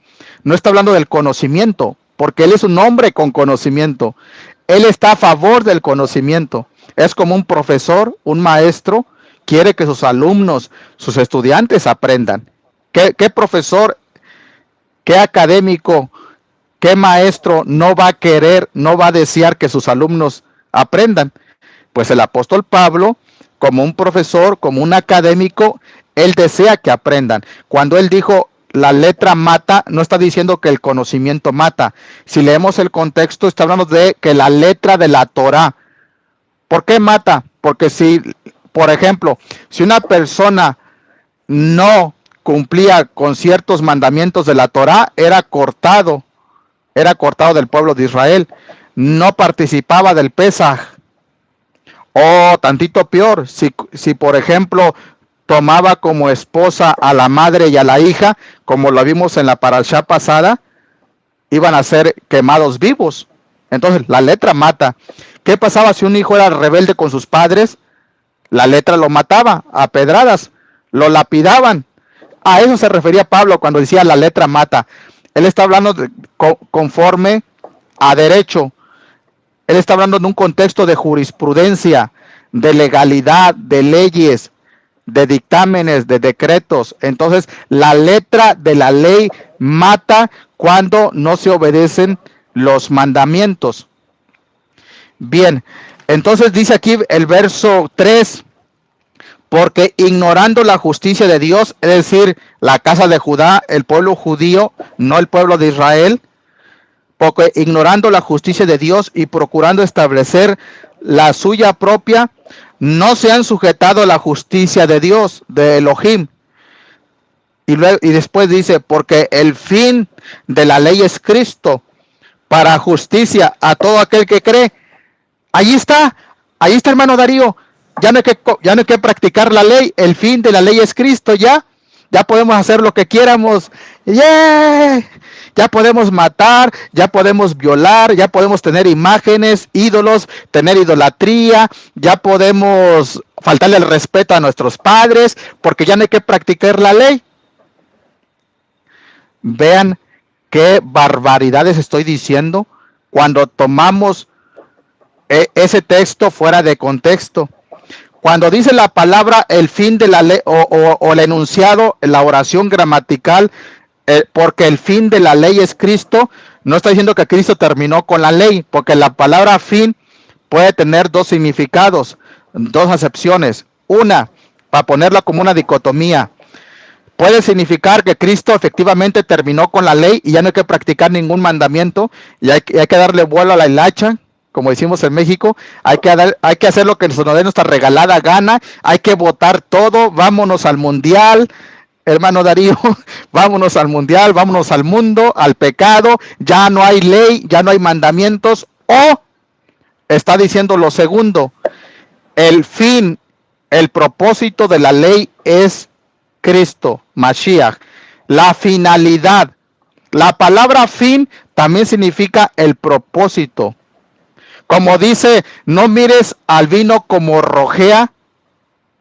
no está hablando del conocimiento, porque él es un hombre con conocimiento. Él está a favor del conocimiento. Es como un profesor, un maestro, quiere que sus alumnos, sus estudiantes aprendan. ¿Qué profesor, qué académico, qué maestro no va a querer, no va a desear que sus alumnos aprendan? Pues el apóstol Pablo, como un profesor, como un académico, él desea que aprendan. Cuando él dijo la letra mata, no está diciendo que el conocimiento mata. Si leemos el contexto, está hablando de que la letra de la Torá. ¿Por qué mata? Porque si, por ejemplo, si una persona no cumplía con ciertos mandamientos de la Torá, era cortado del pueblo de Israel. No participaba del Pesaj. O tantito peor, si por ejemplo tomaba como esposa a la madre y a la hija, como lo vimos en la parashá pasada, iban a ser quemados vivos. Entonces la letra mata. ¿Qué pasaba si un hijo era rebelde con sus padres? La letra lo mataba a pedradas, lo lapidaban. A eso se refería Pablo cuando decía la letra mata. Él está hablando conforme a derecho. Él está hablando de un contexto de jurisprudencia, de legalidad, de leyes, de dictámenes, de decretos. Entonces, la letra de la ley mata cuando no se obedecen los mandamientos. Bien, entonces dice aquí el verso 3, porque ignorando la justicia de Dios, es decir, la casa de Judá, el pueblo judío, no el pueblo de Israel, porque ignorando la justicia de Dios y procurando establecer la suya propia, no se han sujetado a la justicia de Dios, de Elohim. Y después dice, porque el fin de la ley es Cristo, para justicia a todo aquel que cree. Ahí está, hermano Darío. Ya no hay que practicar la ley. El fin de la ley es Cristo, ya podemos hacer lo que quieramos. ¡Yeah! Ya podemos matar, ya podemos violar, ya podemos tener imágenes, ídolos, tener idolatría, ya podemos faltarle el respeto a nuestros padres, porque ya no hay que practicar la ley. Vean qué barbaridades estoy diciendo cuando tomamos ese texto fuera de contexto. Cuando dice la palabra el fin de la ley o el enunciado, la oración gramatical, porque el fin de la ley es Cristo, no está diciendo que Cristo terminó con la ley, porque la palabra fin puede tener dos significados, dos acepciones. Una, para ponerla como una dicotomía, puede significar que Cristo efectivamente terminó con la ley y ya no hay que practicar ningún mandamiento y hay que darle vuelo a la hilacha, como decimos en México. Hay que hacer lo que nos dé nuestra regalada gana, hay que votar todo, vámonos al mundial, hermano Darío, vámonos al mundial, vámonos al mundo, al pecado, ya no hay ley, ya no hay mandamientos. O está diciendo lo segundo, el fin, el propósito de la ley es Cristo, Mashiach. la finalidad. La palabra fin también significa el propósito. Como dice, no mires al vino como rojea,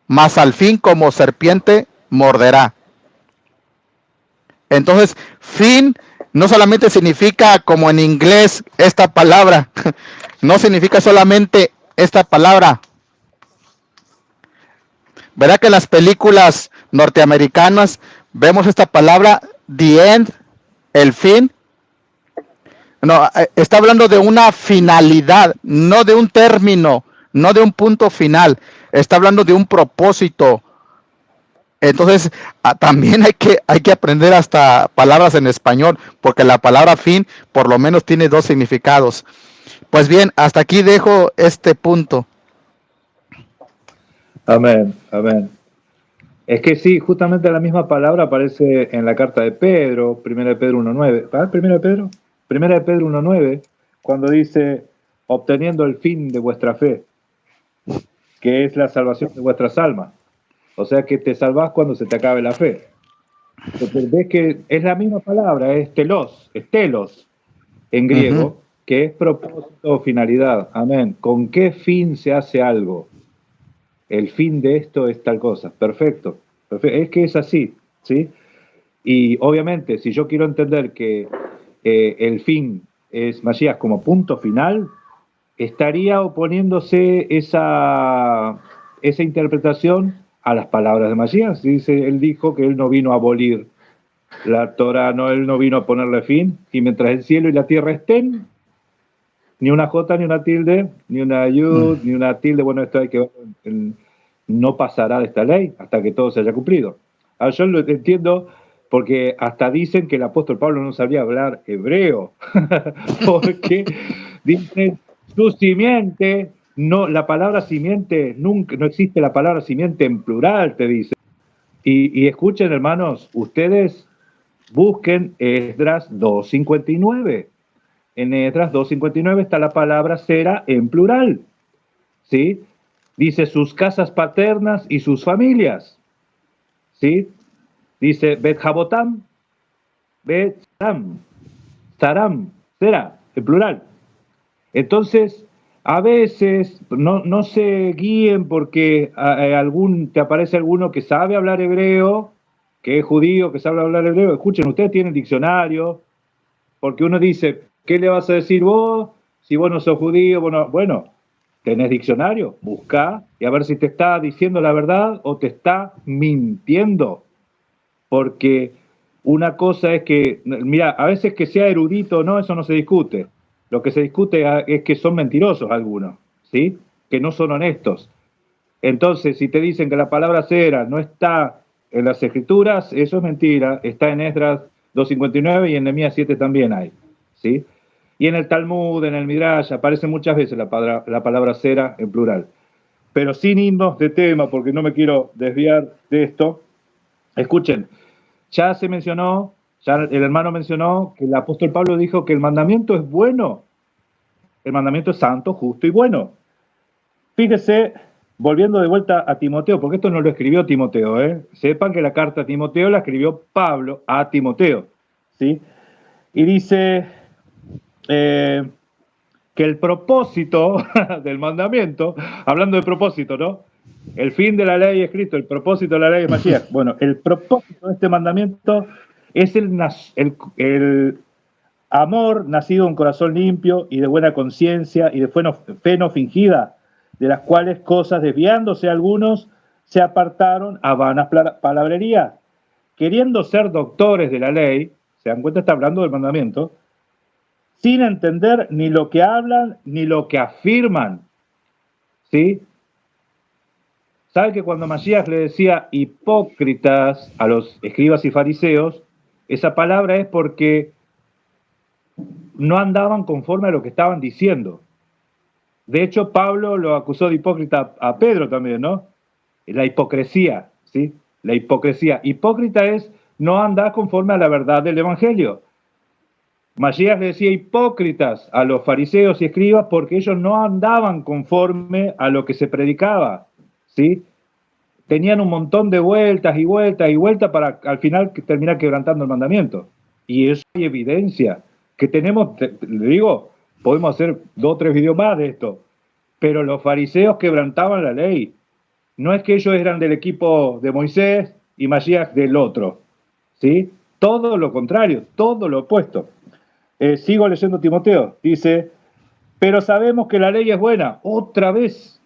mas al fin como serpiente morderá. Entonces, fin no solamente significa como en inglés esta palabra, no significa solamente esta palabra. ¿Verdad que en las películas norteamericanas vemos esta palabra, the end, el fin? No, está hablando de una finalidad, no de un término, no de un punto final. Está hablando de un propósito. Entonces, también hay que aprender hasta palabras en español, porque la palabra fin por lo menos tiene dos significados. Pues bien, hasta aquí dejo este punto. Amén, amén. Es que sí, justamente la misma palabra aparece en la carta de Pedro, primera de Pedro 1.9. ¿Ah, primera de Pedro? Primera de Pedro 1.9, cuando dice, obteniendo el fin de vuestra fe, que es la salvación de vuestras almas. O sea que te salvás cuando se te acabe la fe. Entonces ves que es la misma palabra, es telos en Ujú. griego, que es propósito o finalidad. Amén. ¿Con qué fin se hace algo? El fin de esto es tal cosa. Perfecto. Perfecto. Es que es así, ¿sí? Y obviamente, si yo quiero entender que el fin es Masías como punto final, estaría oponiéndose esa interpretación a las palabras de Masías. Dice, él dijo que él no vino a abolir la Torah, no, él no vino a ponerle fin, y mientras el cielo y la tierra estén, ni una J, ni una tilde, ni una yud, ni una tilde, bueno, esto hay que ver, no pasará de esta ley hasta que todo se haya cumplido. Ahora, yo lo entiendo porque hasta dicen que el apóstol Pablo no sabía hablar hebreo, porque dicen su simiente, no, la palabra simiente, nunca, no existe la palabra simiente en plural, te dice. Y escuchen, hermanos, ustedes busquen Esdras 2.59. En Esdras 2.59 está la palabra sera en plural, ¿sí? Dice sus casas paternas y sus familias, ¿sí? Dice Bet Jabotam, Bet Saram, Saram, sera, en plural. Entonces, a veces no se guíen porque te aparece alguno que sabe hablar hebreo, que es judío, que sabe hablar hebreo. Escuchen, ustedes tienen diccionario, porque uno dice, ¿qué le vas a decir vos si vos no sos judío? Bueno, tenés diccionario, buscá y a ver si te está diciendo la verdad o te está mintiendo. Porque una cosa es que, mira, a veces que sea erudito o no, eso no se discute. Lo que se discute es que son mentirosos algunos, ¿sí? Que no son honestos. Entonces, si te dicen que la palabra cera no está en las escrituras, eso es mentira. Está en Esdras 2.59 y en Nehemías 7 también hay, ¿sí? Y en el Talmud, en el Midrash, aparece muchas veces la palabra cera en plural. Pero sin irnos de tema, porque no me quiero desviar de esto, escuchen, ya se mencionó, ya el hermano mencionó que el apóstol Pablo dijo que el mandamiento es bueno, el mandamiento es santo, justo y bueno. Fíjese, volviendo de vuelta a Timoteo, porque esto no lo escribió Timoteo, ¿eh? Sepan que la carta a Timoteo la escribió Pablo a Timoteo, ¿sí? Y dice que el propósito del mandamiento, hablando de propósito, ¿no? El fin de la ley es Cristo, el propósito de la ley es Mashiach. Bueno, el propósito de este mandamiento es el amor nacido en un corazón limpio y de buena conciencia y de fe no fingida, de las cuales cosas desviándose algunos se apartaron a vanas palabrerías, queriendo ser doctores de la ley, se dan cuenta, está hablando del mandamiento, sin entender ni lo que hablan ni lo que afirman, ¿sí? ¿Sabe que cuando Masías le decía hipócritas a los escribas y fariseos, esa palabra es porque no andaban conforme a lo que estaban diciendo? De hecho, Pablo lo acusó de hipócrita a Pedro también, ¿no? La hipocresía, ¿sí? La hipocresía. Hipócrita es no andar conforme a la verdad del Evangelio. Masías le decía hipócritas a los fariseos y escribas porque ellos no andaban conforme a lo que se predicaba, ¿sí? tenían un montón de vueltas y vueltas y vueltas para al final terminar quebrantando el mandamiento. Y eso hay evidencia que tenemos, le digo, podemos hacer 2 o 3 videos más de esto, pero los fariseos quebrantaban la ley. No es que ellos eran del equipo de Moisés y Masías del otro, ¿sí? Todo lo contrario, todo lo opuesto. Sigo leyendo Timoteo, dice, pero sabemos que la ley es buena. Otra vez,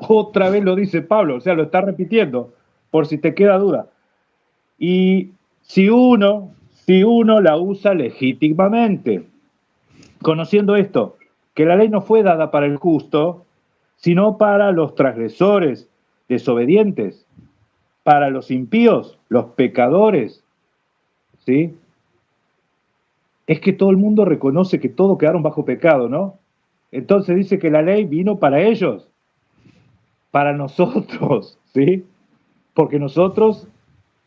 otra vez lo dice Pablo, o sea, lo está repitiendo, por si te queda duda. Y si uno la usa legítimamente, conociendo esto, que la ley no fue dada para el justo, sino para los transgresores, desobedientes, para los impíos, los pecadores, ¿sí? Es que todo el mundo reconoce que todos quedaron bajo pecado, ¿no? Entonces dice que la ley vino para ellos, para nosotros, ¿sí? Porque nosotros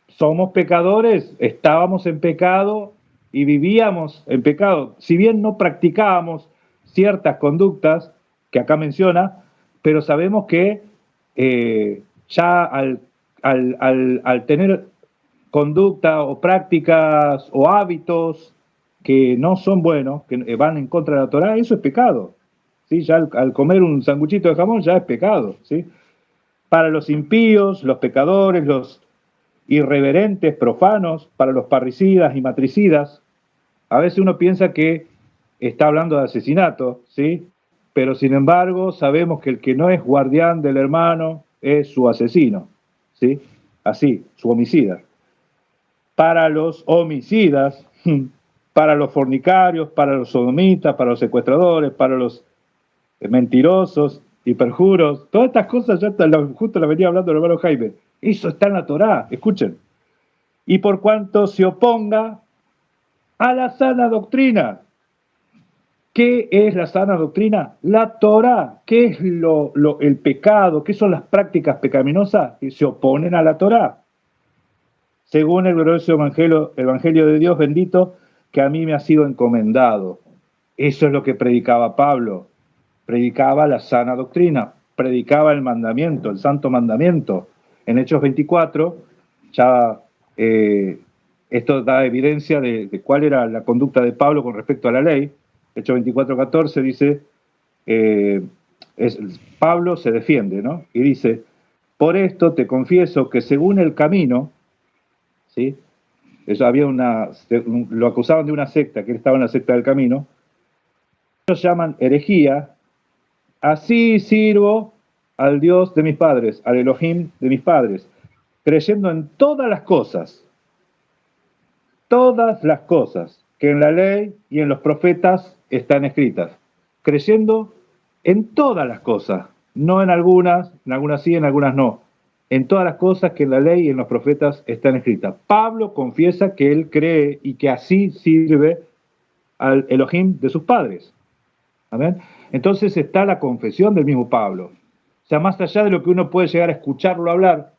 somos pecadores, estábamos en pecado y vivíamos en pecado. Si bien no practicábamos ciertas conductas que acá menciona, pero sabemos que ya al tener conducta o prácticas o hábitos que no son buenos, que van en contra de la Torá, eso es pecado. ¿Sí? Ya al comer un sanguchito de jamón ya es pecado. ¿Sí? Para los impíos, los pecadores, los irreverentes, profanos, para los parricidas y matricidas, a veces uno piensa que está hablando de asesinato, ¿sí? Pero sin embargo sabemos que el que no es guardián del hermano es su asesino, ¿sí? Así, su homicida. Para los homicidas, para los fornicarios, para los sodomitas, para los secuestradores, para los mentirosos y perjuros, todas estas cosas ya justo las venía hablando el hermano Jaime. Eso está en la Torá, escuchen. Y por cuanto se oponga a la sana doctrina. ¿Qué es la sana doctrina? La Torá. ¿Qué es el pecado? ¿Qué son las prácticas pecaminosas que se oponen a la Torá? Según el glorioso evangelio de Dios bendito, que a mí me ha sido encomendado. Eso es lo que predicaba Pablo. Predicaba la sana doctrina, predicaba el mandamiento, el santo mandamiento. En Hechos 24, ya esto da evidencia de cuál era la conducta de Pablo con respecto a la ley. Hechos 24:14 dice, Pablo se defiende, ¿no? Y dice, por esto te confieso que según el camino, ¿sí? Eso lo acusaban de una secta, que él estaba en la secta del camino, ellos llaman herejía, así sirvo al Dios de mis padres, al Elohim de mis padres, creyendo en todas las cosas que en la ley y en los profetas están escritas, creyendo en todas las cosas, no en algunas sí, en algunas no, en todas las cosas que en la ley y en los profetas están escritas. Pablo confiesa que él cree y que así sirve al Elohim de sus padres. ¿Amén? Entonces está la confesión del mismo Pablo. O sea, más allá de lo que uno puede llegar a escucharlo hablar,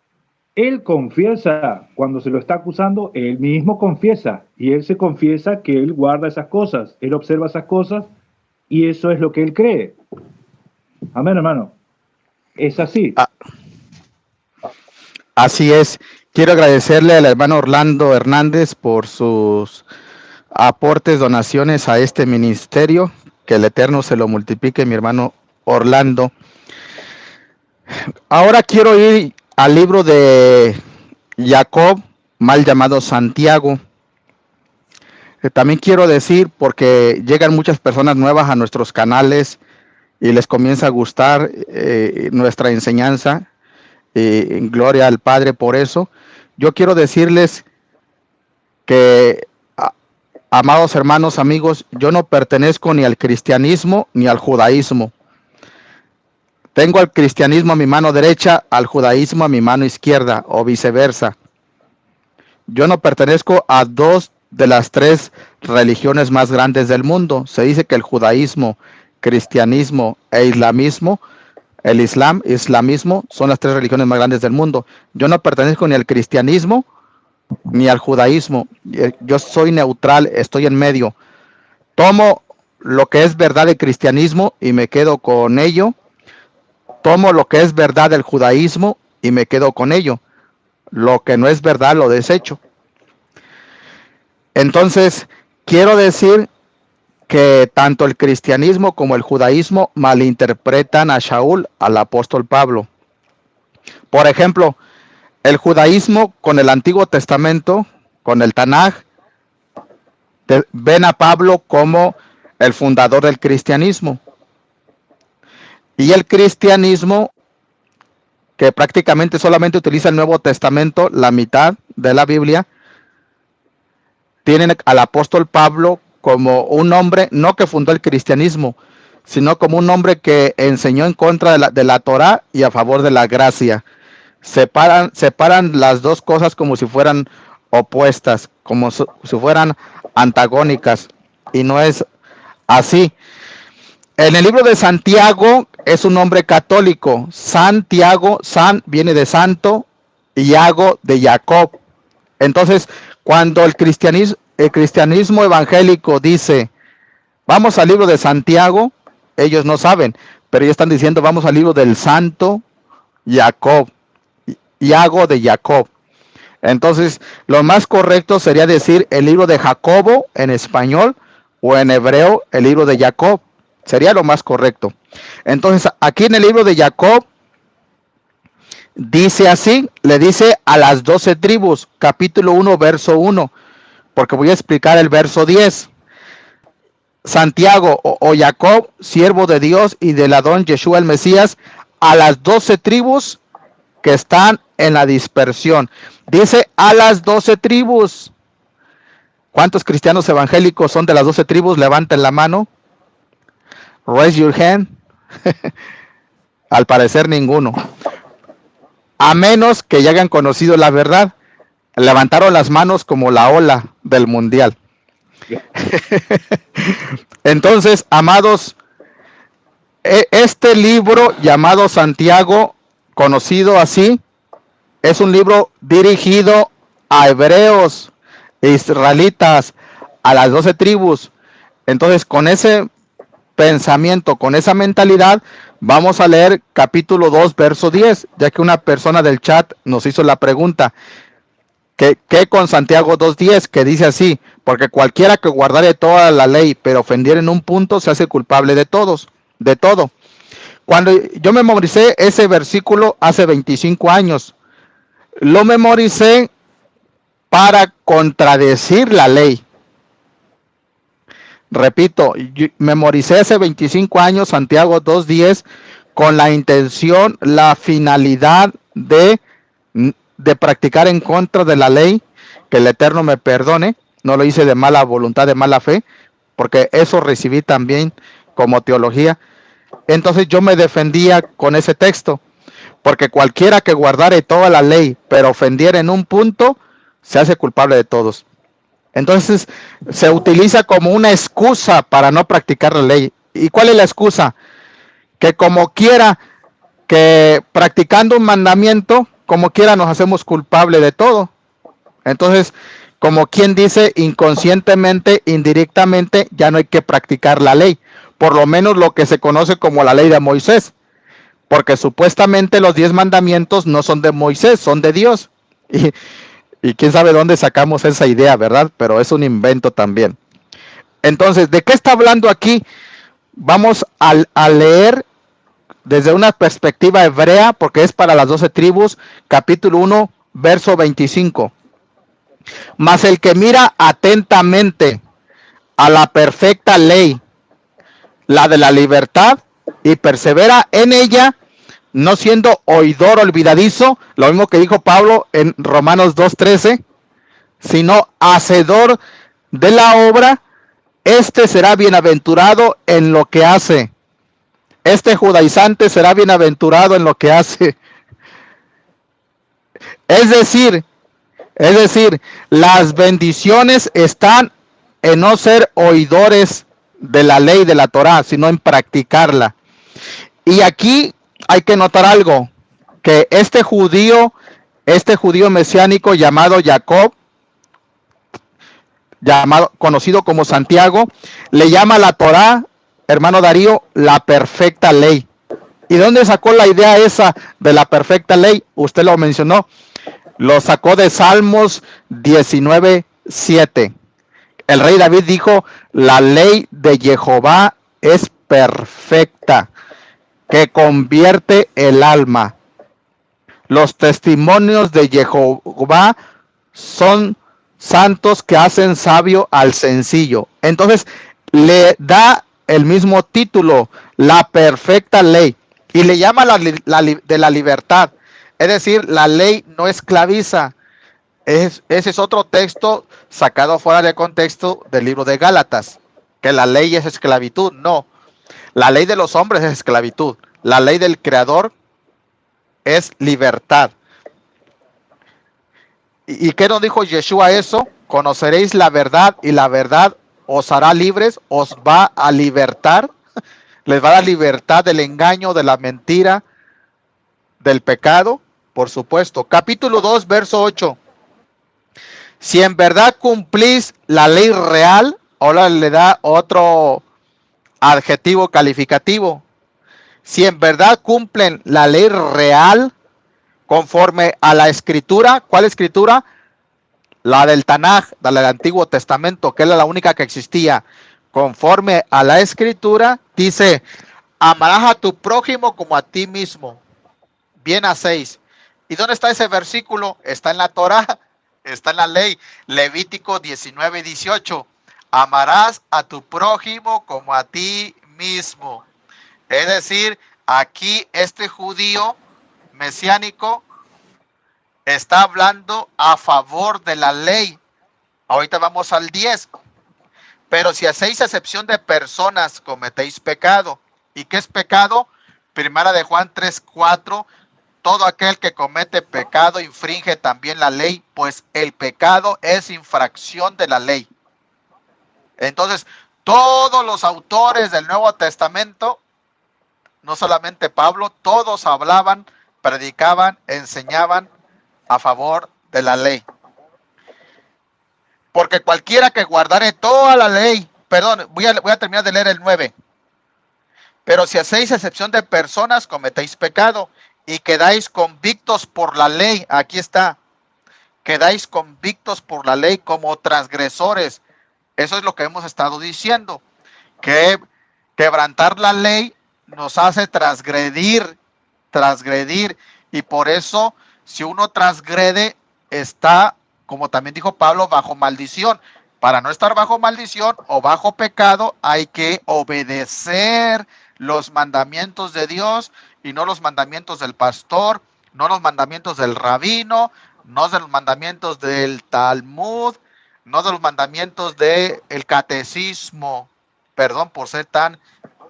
él confiesa, cuando se lo está acusando, él mismo confiesa, y él se confiesa que él guarda esas cosas, él observa esas cosas, y eso es lo que él cree. Amén, hermano. Es así. Así es. Quiero agradecerle al hermano Orlando Hernández por sus aportes, donaciones a este ministerio. Que el Eterno se lo multiplique, mi hermano Orlando. Ahora quiero ir al libro de Jacob, mal llamado Santiago. También quiero decir, porque llegan muchas personas nuevas a nuestros canales y les comienza a gustar nuestra enseñanza. Gloria al Padre por eso. Yo quiero decirles que, amados hermanos, amigos, yo no pertenezco ni al cristianismo ni al judaísmo. Tengo al cristianismo a mi mano derecha, al judaísmo a mi mano izquierda, o viceversa. Yo no pertenezco a dos de las tres religiones más grandes del mundo. Se dice que el judaísmo, cristianismo e islamismo, el islamismo, son las tres religiones más grandes del mundo. Yo no pertenezco ni al cristianismo ni al judaísmo. Yo soy neutral, estoy en medio. Tomo lo que es verdad del cristianismo y me quedo con ello. Tomo lo que es verdad del judaísmo y me quedo con ello. Lo que no es verdad lo desecho. Entonces, quiero decir que tanto el cristianismo como el judaísmo malinterpretan a Shaul, al apóstol Pablo. Por ejemplo, el judaísmo con el Antiguo Testamento, con el Tanaj, ven a Pablo como el fundador del cristianismo. Y el cristianismo, que prácticamente solamente utiliza el Nuevo Testamento, la mitad de la Biblia, tienen al apóstol Pablo como un hombre, no que fundó el cristianismo, sino como un hombre que enseñó en contra de la Torá y a favor de la gracia. Separan las dos cosas como si fueran opuestas, como si fueran antagónicas, y no es así. En el libro de Santiago es un nombre católico. Santiago, San viene de santo, y Iago de Jacob. Entonces, cuando el cristianismo evangélico dice, vamos al libro de Santiago, ellos no saben, pero ellos están diciendo, vamos al libro del santo Jacob, Iago de Jacob. Entonces, lo más correcto sería decir el libro de Jacobo en español, o en hebreo el libro de Jacob. Sería lo más correcto. Entonces, aquí en el libro de Jacob dice así, le dice a las 12 tribus, capítulo 1, verso 1, porque voy a explicar el verso 10. Santiago o Jacob, siervo de Dios y del Adón Yeshua el Mesías, a las 12 tribus que están en la dispersión. Dice a las 12 tribus. ¿Cuántos cristianos evangélicos son de las 12 tribus? Levanten la mano. Raise your hand. Al parecer ninguno. A menos que ya hayan conocido la verdad. Levantaron las manos como la ola del mundial. Entonces, amados, este libro llamado Santiago, conocido así, es un libro dirigido a hebreos, israelitas, a las 12 tribus. Entonces, con ese pensamiento, con esa mentalidad, vamos a leer capítulo 2, verso 10, ya que una persona del chat nos hizo la pregunta, ¿qué con Santiago 2:10? Que dice así, porque cualquiera que guardare toda la ley, pero ofendiera en un punto, se hace culpable de todo. Cuando yo memoricé ese versículo hace 25 años, lo memoricé para contradecir la ley. Repito, memoricé hace 25 años Santiago 2:10 con la intención, la finalidad de practicar en contra de la ley, que el Eterno me perdone. No lo hice de mala voluntad, de mala fe, porque eso recibí también como teología. Entonces yo me defendía con ese texto, porque cualquiera que guardare toda la ley, pero ofendiera en un punto, se hace culpable de todos. Entonces se utiliza como una excusa para no practicar la ley. ¿Y cuál es la excusa? Que como quiera, que practicando un mandamiento, como quiera nos hacemos culpable de todo. Entonces, como quien dice, inconscientemente, indirectamente, ya no hay que practicar la ley. Por lo menos lo que se conoce como la ley de Moisés. Porque supuestamente los 10 mandamientos no son de Moisés, son de Dios. Y quién sabe dónde sacamos esa idea, ¿verdad? Pero es un invento también. Entonces, ¿de qué está hablando aquí? Vamos a leer desde una perspectiva hebrea, porque es para las 12 tribus, capítulo 1, verso 25. Mas el que mira atentamente a la perfecta ley, la de la libertad, y persevera en ella, no siendo oidor olvidadizo, lo mismo que dijo Pablo en Romanos 2:13, sino hacedor de la obra, este será bienaventurado en lo que hace. Este judaizante será bienaventurado en lo que hace. Es decir, las bendiciones están en no ser oidores de la ley de la Torá, sino en practicarla. Y aquí hay que notar algo, que este judío mesiánico llamado Jacob, conocido como Santiago, le llama a la Torá, hermano Darío, la perfecta ley. ¿Y dónde sacó la idea esa de la perfecta ley? Usted lo mencionó. Lo sacó de Salmos 19:7. El rey David dijo, la ley de Jehová es perfecta, que convierte el alma. Los testimonios de Jehová son santos que hacen sabio al sencillo. Entonces le da el mismo título, la perfecta ley, y le llama de la libertad. Es decir, la ley no esclaviza. Ese es otro texto sacado fuera de contexto del libro de Gálatas, que la ley es esclavitud. No, la ley de los hombres es esclavitud. La ley del Creador es libertad. ¿Y qué nos dijo Yeshua eso? Conoceréis la verdad y la verdad os hará libres, os va a libertar, les va a dar libertad del engaño, de la mentira, del pecado, por supuesto. Capítulo 2, verso 8. Si en verdad cumplís la ley real, ahora le da otro adjetivo calificativo. Si en verdad cumplen la ley real conforme a la escritura, ¿cuál escritura? La del Tanaj, del Antiguo Testamento, que era la única que existía. Conforme a la escritura, dice, amarás a tu prójimo como a ti mismo. Bien hacéis. ¿Y dónde está ese versículo? Está en la Torah, está en la ley. Levítico 19:18. Amarás a tu prójimo como a ti mismo. Es decir, aquí este judío mesiánico está hablando a favor de la ley. Ahorita vamos al 10. Pero si hacéis excepción de personas, cometéis pecado. ¿Y qué es pecado? Primera de Juan 3:4. Todo aquel que comete pecado infringe también la ley, pues el pecado es infracción de la ley. Entonces, todos los autores del Nuevo Testamento, no solamente Pablo, todos hablaban, predicaban, enseñaban a favor de la ley. Porque cualquiera que guardare toda la ley, perdón, voy a terminar de leer el 9. Pero si hacéis excepción de personas, cometéis pecado y quedáis convictos por la ley. Aquí está. Quedáis convictos por la ley como transgresores. Eso es lo que hemos estado diciendo. Que quebrantar la ley nos hace transgredir. Y por eso, si uno transgrede, está, como también dijo Pablo, bajo maldición. Para no estar bajo maldición o bajo pecado, hay que obedecer los mandamientos de Dios y no los mandamientos del pastor, no los mandamientos del rabino, no de los mandamientos del Talmud, no de los mandamientos del catecismo. Perdón por ser tan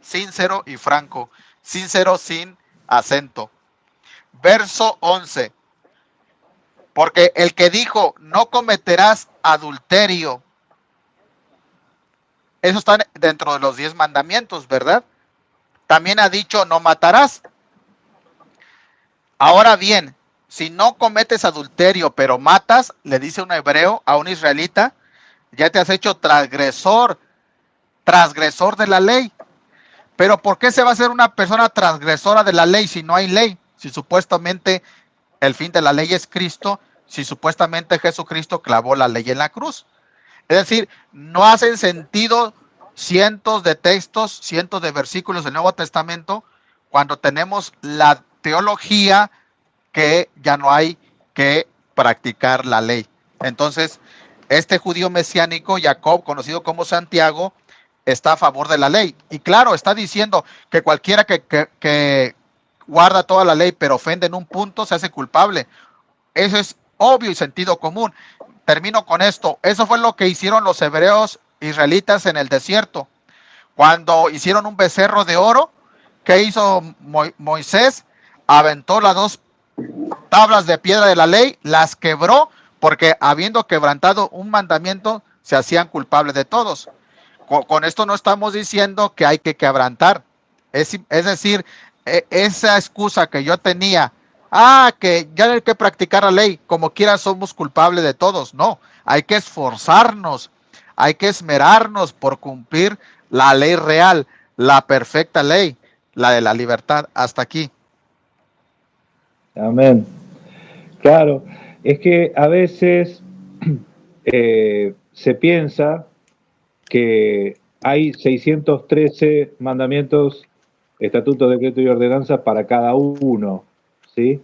sincero y franco, sincero sin acento. Verso 11. Porque el que dijo, no cometerás adulterio, eso está dentro de los 10 mandamientos, ¿verdad? También ha dicho, no matarás. Ahora bien, si no cometes adulterio, pero matas, le dice un hebreo a un israelita, ya te has hecho transgresor de la ley. Pero ¿por qué se va a hacer una persona transgresora de la ley si no hay ley? Si supuestamente el fin de la ley es Cristo, si supuestamente Jesucristo clavó la ley en la cruz. Es decir, no hacen sentido cientos de textos, cientos de versículos del Nuevo Testamento cuando tenemos la teología que ya no hay que practicar la ley. Entonces, este judío mesiánico, Jacob, conocido como Santiago, está a favor de la ley. Y claro, está diciendo que cualquiera que guarda toda la ley pero ofende en un punto se hace culpable. Eso es obvio y sentido común. Termino con esto. Eso fue lo que hicieron los hebreos israelitas en el desierto. Cuando hicieron un becerro de oro, ¿qué hizo Moisés? Aventó las 2 tablas de piedra de la ley, las quebró, porque habiendo quebrantado un mandamiento, se hacían culpables de todos. Con esto no estamos diciendo que hay que quebrantar. Es decir, esa excusa que yo tenía, que ya hay que practicar la ley, como quiera somos culpables de todos. No, hay que esforzarnos, hay que esmerarnos por cumplir la ley real, la perfecta ley, la de la libertad. Hasta aquí. Amén. Claro, es que a veces se piensa que hay 613 mandamientos, estatutos, decretos y ordenanzas para cada uno, ¿sí?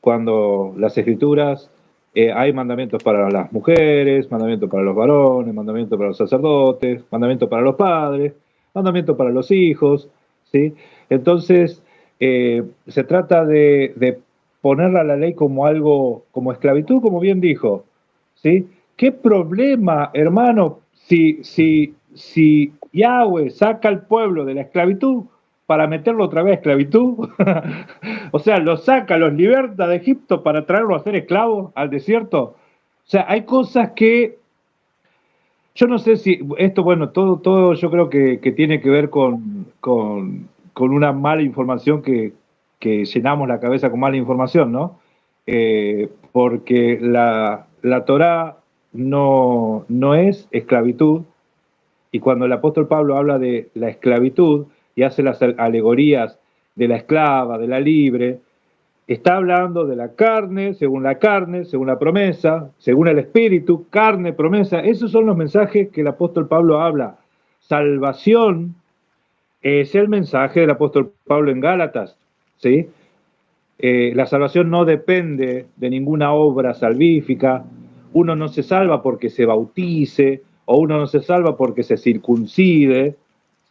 Cuando las escrituras hay mandamientos para las mujeres, mandamientos para los varones, mandamientos para los sacerdotes, mandamientos para los padres, mandamientos para los hijos, ¿sí? Entonces, se trata de ponerla a la ley como algo, como esclavitud, como bien dijo, ¿sí? ¿Qué problema, hermano, si Yahweh saca al pueblo de la esclavitud para meterlo otra vez a esclavitud? O sea, los saca, los liberta de Egipto para traerlo a ser esclavo al desierto. O sea, hay cosas que yo no sé si esto, bueno, todo yo creo que tiene que ver con una mala información que llenamos la cabeza con mala información, ¿no? Porque la Torá no es esclavitud, y cuando el apóstol Pablo habla de la esclavitud y hace las alegorías de la esclava, de la libre, está hablando de la carne, según la promesa, según el espíritu, carne, promesa. Esos son los mensajes que el apóstol Pablo habla. Salvación es el mensaje del apóstol Pablo en Gálatas, ¿sí? La salvación no depende de ninguna obra salvífica. Uno no se salva porque se bautice o uno no se salva porque se circuncide,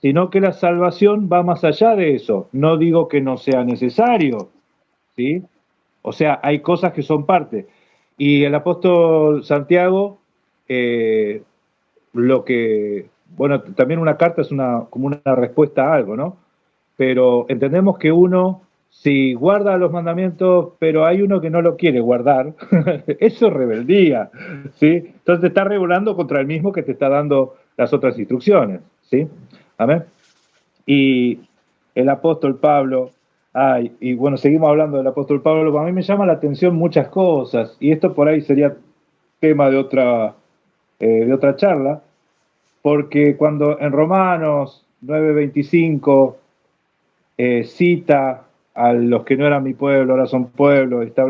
sino que la salvación va más allá de eso. No digo que no sea necesario, ¿sí? O sea, hay cosas que son parte. Y el apóstol Santiago, eh, bueno, también una carta es como una respuesta a algo, ¿no? Pero entendemos que uno, si guarda los mandamientos, pero hay uno que no lo quiere guardar, eso es rebeldía, ¿sí? Entonces te está rebelando contra el mismo que te está dando las otras instrucciones, ¿sí? Amén. Y el apóstol Pablo, y bueno, seguimos hablando del apóstol Pablo, a mí me llama la atención muchas cosas, y esto por ahí sería tema de otra charla, porque cuando en Romanos 9:25 cita a los que no eran mi pueblo, ahora son pueblo, está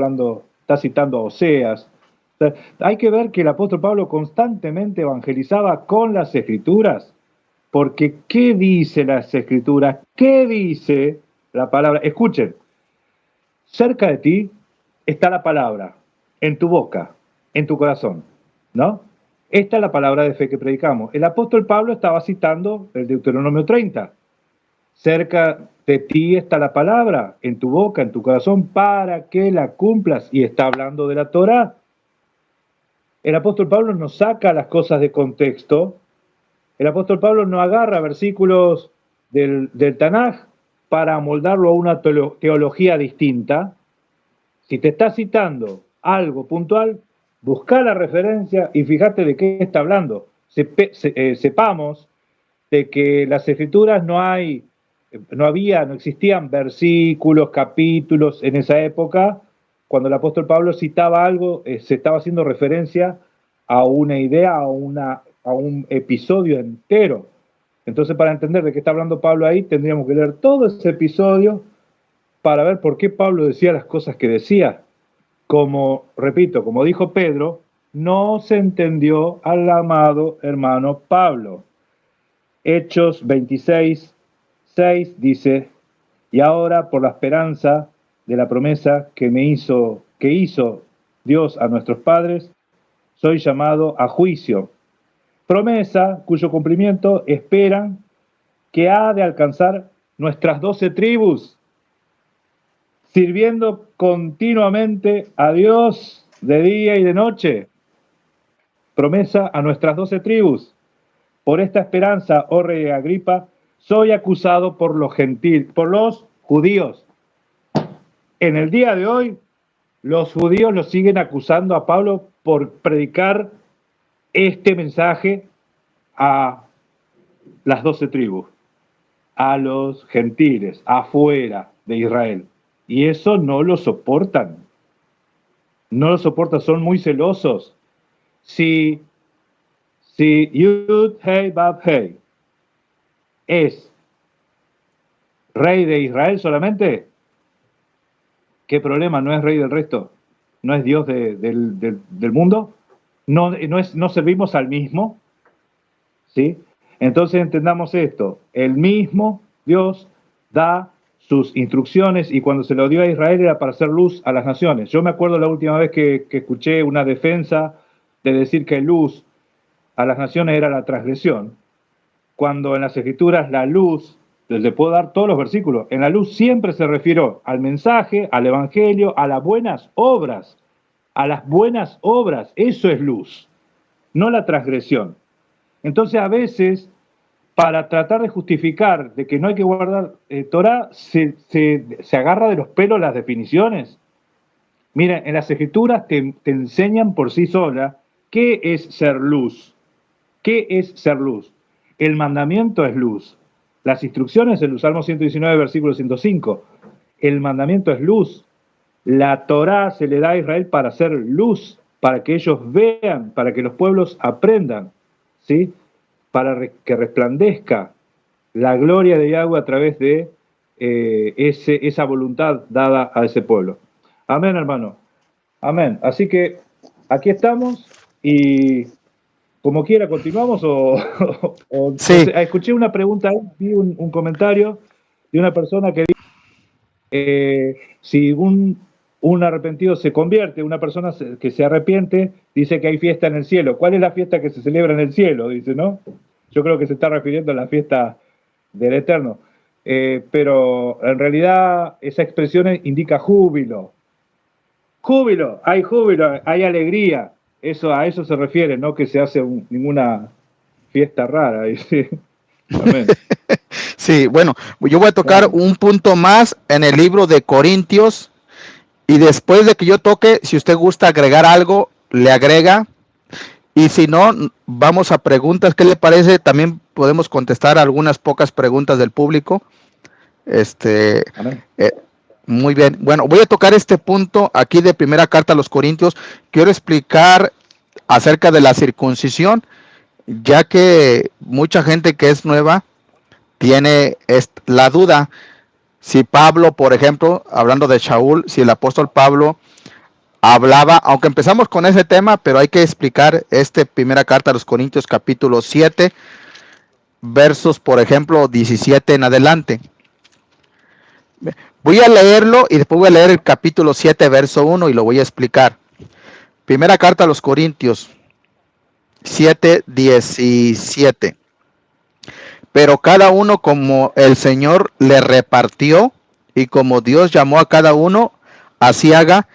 citando a Oseas. O sea, hay que ver que el apóstol Pablo constantemente evangelizaba con las escrituras, porque ¿qué dice las escrituras? ¿Qué dice la palabra? Escuchen, cerca de ti está la palabra, en tu boca, en tu corazón, ¿no? Esta es la palabra de fe que predicamos. El apóstol Pablo estaba citando el Deuteronomio 30. Cerca de ti está la palabra, en tu boca, en tu corazón, para que la cumplas. Y está hablando de la Torá. El apóstol Pablo no saca las cosas de contexto. El apóstol Pablo no agarra versículos del Tanaj para amoldarlo a una teología distinta. Si te está citando algo puntual, busca la referencia y fíjate de qué está hablando. Sepamos de que las escrituras no existían versículos, capítulos en esa época. Cuando el apóstol Pablo citaba algo, se estaba haciendo referencia a una idea, a un episodio entero. Entonces, para entender de qué está hablando Pablo ahí, tendríamos que leer todo ese episodio para ver por qué Pablo decía las cosas que decía. Como, repito, como dijo Pedro, no se entendió al amado hermano Pablo. Hechos 26:6 dice: y ahora por la esperanza de la promesa que hizo Dios a nuestros padres, soy llamado a juicio. Promesa cuyo cumplimiento esperan que ha de alcanzar nuestras 12 tribus, sirviendo continuamente a Dios de día y de noche. Promesa a nuestras 12 tribus. Por esta esperanza, oh rey Agripa, soy acusado por por los judíos. En el día de hoy, los judíos lo siguen acusando a Pablo por predicar este mensaje a las 12 tribus, a los gentiles, afuera de Israel. Y eso no lo soportan. No lo soportan, son muy celosos. Si Yud, Hey, Bab, Hey es ¿Rey de Israel solamente? ¿Qué problema? ¿No es rey del resto? ¿No es Dios del mundo? ¿No servimos al mismo? ¿Sí? Entonces entendamos esto. El mismo Dios da sus instrucciones y cuando se lo dio a Israel era para hacer luz a las naciones. Yo me acuerdo la última vez que escuché una defensa de decir que luz a las naciones era la transgresión, cuando en las Escrituras la luz, le puedo dar todos los versículos, en la luz siempre se refirió al mensaje, al evangelio, a las buenas obras, eso es luz, no la transgresión. Entonces a veces, para tratar de justificar de que no hay que guardar Torah, se agarra de los pelos las definiciones. Mira, en las Escrituras te enseñan por sí sola qué es ser luz. ¿Qué es ser luz? El mandamiento es luz. Las instrucciones en el Salmo 119, versículo 105. El mandamiento es luz. La Torá se le da a Israel para hacer luz, para que ellos vean, para que los pueblos aprendan, ¿sí? Para que resplandezca la gloria de Yahweh a través de esa voluntad dada a ese pueblo. Amén, hermano. Amén. Así que aquí estamos y como quiera, ¿continuamos Sí, escuché una pregunta, vi un comentario de una persona que dice, si un arrepentido se convierte, una persona que se arrepiente, dice que hay fiesta en el cielo. ¿Cuál es la fiesta que se celebra en el cielo? Dice, ¿no? Yo creo que se está refiriendo a la fiesta del Eterno. Pero en realidad esa expresión indica júbilo. Júbilo, hay alegría. A eso se refiere, no que se hace ninguna fiesta rara. Dice. Amén. sí, bueno, yo voy a tocar Claro. un punto más en el libro de Corintios y después de que yo toque, si usted gusta agregar algo, le agrega y si no, vamos a preguntas. ¿Qué le parece? También podemos contestar algunas pocas preguntas del público. Este, Amén. eh, muy bien. Bueno, voy a tocar este punto aquí de primera carta a los Corintios. Quiero explicar acerca de la circuncisión, ya que mucha gente que es nueva tiene la duda si Pablo, por ejemplo, hablando de Shaul, si el apóstol Pablo hablaba, aunque empezamos con ese tema, pero hay que explicar primera carta a los Corintios capítulo 7, versos, por ejemplo, 17 en adelante. Voy a leerlo y después voy a leer el capítulo 7, verso 1 y lo voy a explicar. Primera carta a los Corintios 7, 17. Pero cada uno como el Señor le repartió y como Dios llamó a cada uno, así haga.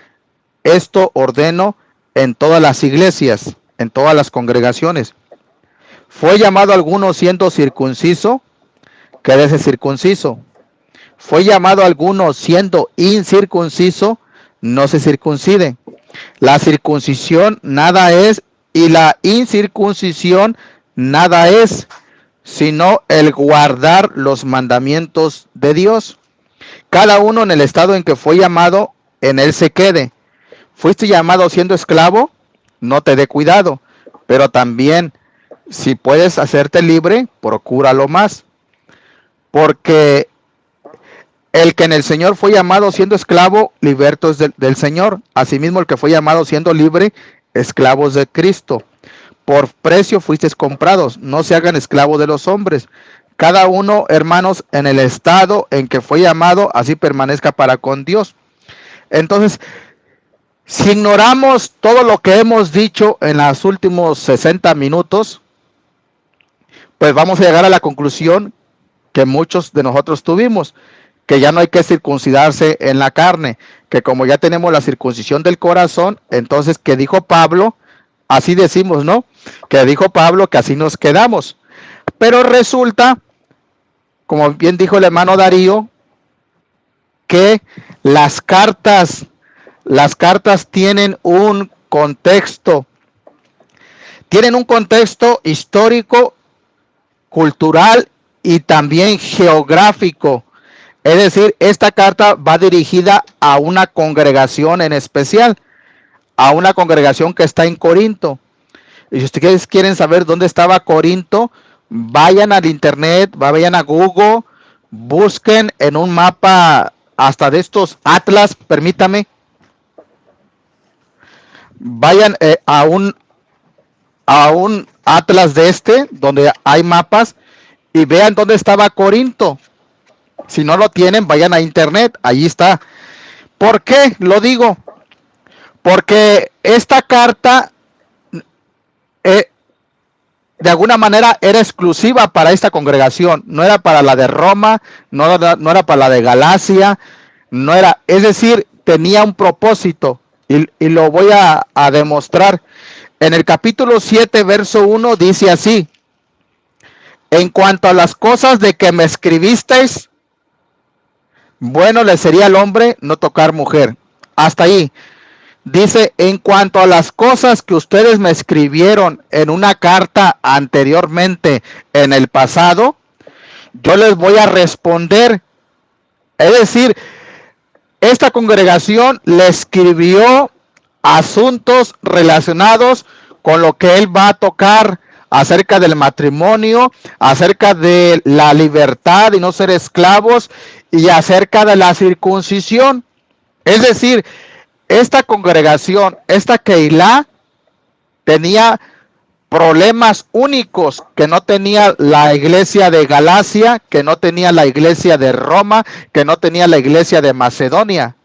Esto ordeno en todas las iglesias, en todas las congregaciones. Fue llamado alguno siendo circunciso, quédese circunciso. Fue llamado alguno siendo incircunciso, no se circuncide. La circuncisión nada es y la incircuncisión nada es, sino el guardar los mandamientos de Dios. Cada uno en el estado en que fue llamado, en él se quede. Fuiste llamado siendo esclavo, no te dé cuidado, pero también si puedes hacerte libre, procúralo más. Porque el que en el Señor fue llamado siendo esclavo, liberto es del Señor. Asimismo, el que fue llamado siendo libre, esclavos de Cristo. Por precio fuisteis comprados, no se hagan esclavos de los hombres. Cada uno, hermanos, en el estado en que fue llamado, así permanezca para con Dios. Entonces, si ignoramos todo lo que hemos dicho en los últimos 60 minutos, pues vamos a llegar a la conclusión que muchos de nosotros tuvimos, que ya no hay que circuncidarse en la carne, que como ya tenemos la circuncisión del corazón, entonces que dijo Pablo, así decimos, ¿no? Que dijo Pablo que así nos quedamos. Pero resulta, como bien dijo el hermano Darío, que las cartas tienen un contexto histórico, cultural y también geográfico. Es decir, esta carta va dirigida a una congregación en especial, a una congregación que está en Corinto. Y si ustedes quieren saber dónde estaba Corinto, vayan al internet, vayan a Google, busquen en un mapa hasta de estos atlas, permítame, vayan a un atlas de donde hay mapas, y vean dónde estaba Corinto. Si no lo tienen, vayan a internet, allí está. ¿Por qué lo digo? Porque esta carta eh, de alguna manera era exclusiva para esta congregación, no era para la de Roma, no era para la de Galacia, no era, es decir, tenía un propósito, y lo voy a demostrar. En el capítulo 7, verso 1, dice así: en cuanto a las cosas de que me escribisteis, bueno le sería al hombre no tocar mujer. Hasta ahí. Dice, en cuanto a las cosas que ustedes me escribieron en una carta anteriormente en el pasado, yo les voy a responder. Es decir, esta congregación le escribió asuntos relacionados con lo que él va a tocar, acerca del matrimonio, acerca de la libertad y no ser esclavos, y acerca de la circuncisión. Es decir, esta congregación, esta Keilah, tenía problemas únicos que no tenía la iglesia de Galacia, que no tenía la iglesia de Roma, que no tenía la iglesia de Macedonia.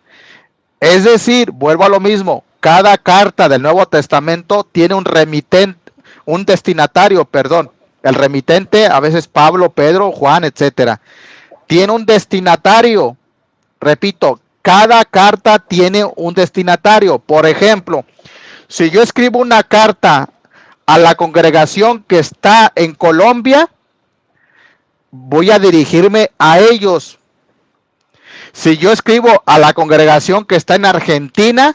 Es decir, vuelvo a lo mismo, cada carta del Nuevo Testamento tiene un remitente, un destinatario, perdón. El remitente, a veces Pablo, Pedro, Juan, etcétera. Tiene un destinatario. Repito, cada carta tiene un destinatario. Por ejemplo, si yo escribo una carta a la congregación que está en Colombia, voy a dirigirme a ellos. Si yo escribo a la congregación que está en Argentina,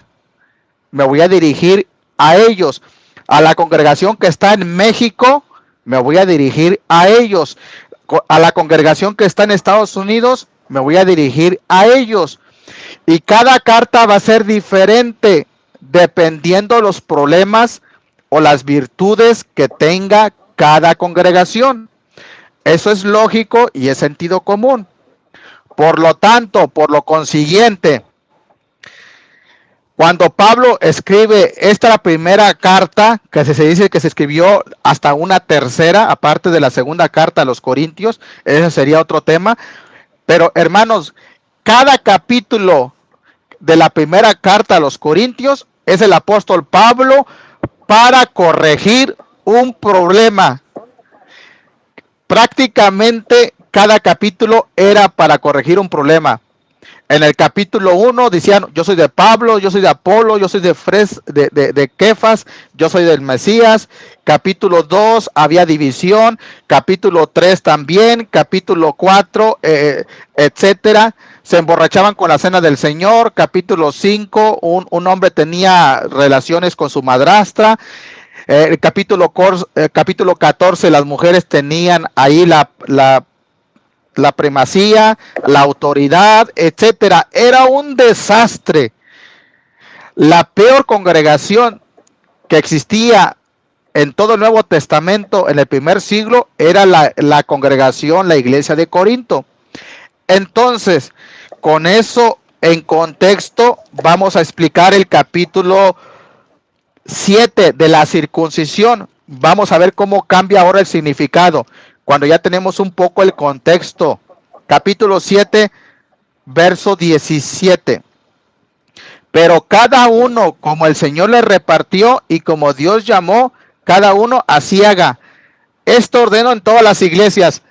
me voy a dirigir a ellos. A la congregación que está en México, me voy a dirigir a ellos. A la congregación que está en Estados Unidos, me voy a dirigir a ellos. Y cada carta va a ser diferente dependiendo los problemas o las virtudes que tenga cada congregación. Eso es lógico y es sentido común. Por lo tanto, por lo consiguiente, cuando Pablo escribe esta primera carta, que se dice que se escribió hasta una tercera, aparte de la segunda carta a los Corintios, ese sería otro tema. Pero hermanos, cada capítulo de la primera carta a los Corintios es el apóstol Pablo para corregir un problema. Prácticamente cada capítulo era para corregir un problema. En el capítulo 1 decían, yo soy de Pablo, yo soy de Apolo, yo soy de Kefas, yo soy del Mesías. Capítulo 2 había división, capítulo 3 también, capítulo 4, etcétera. Se emborrachaban con la cena del Señor. Capítulo 5, un hombre tenía relaciones con su madrastra. El capítulo 14, las mujeres tenían ahí la primacía, la autoridad, etcétera. Era un desastre. La peor congregación que existía en todo el Nuevo Testamento en el primer siglo era la congregación, la iglesia de Corinto. Entonces, con eso en contexto, vamos a explicar el capítulo 7 de la circuncisión. Vamos a ver cómo cambia ahora el significado, cuando ya tenemos un poco el contexto. Capítulo 7, verso 17. Pero cada uno como el Señor le repartió y como Dios llamó, cada uno así haga. Esto ordeno en todas las iglesias.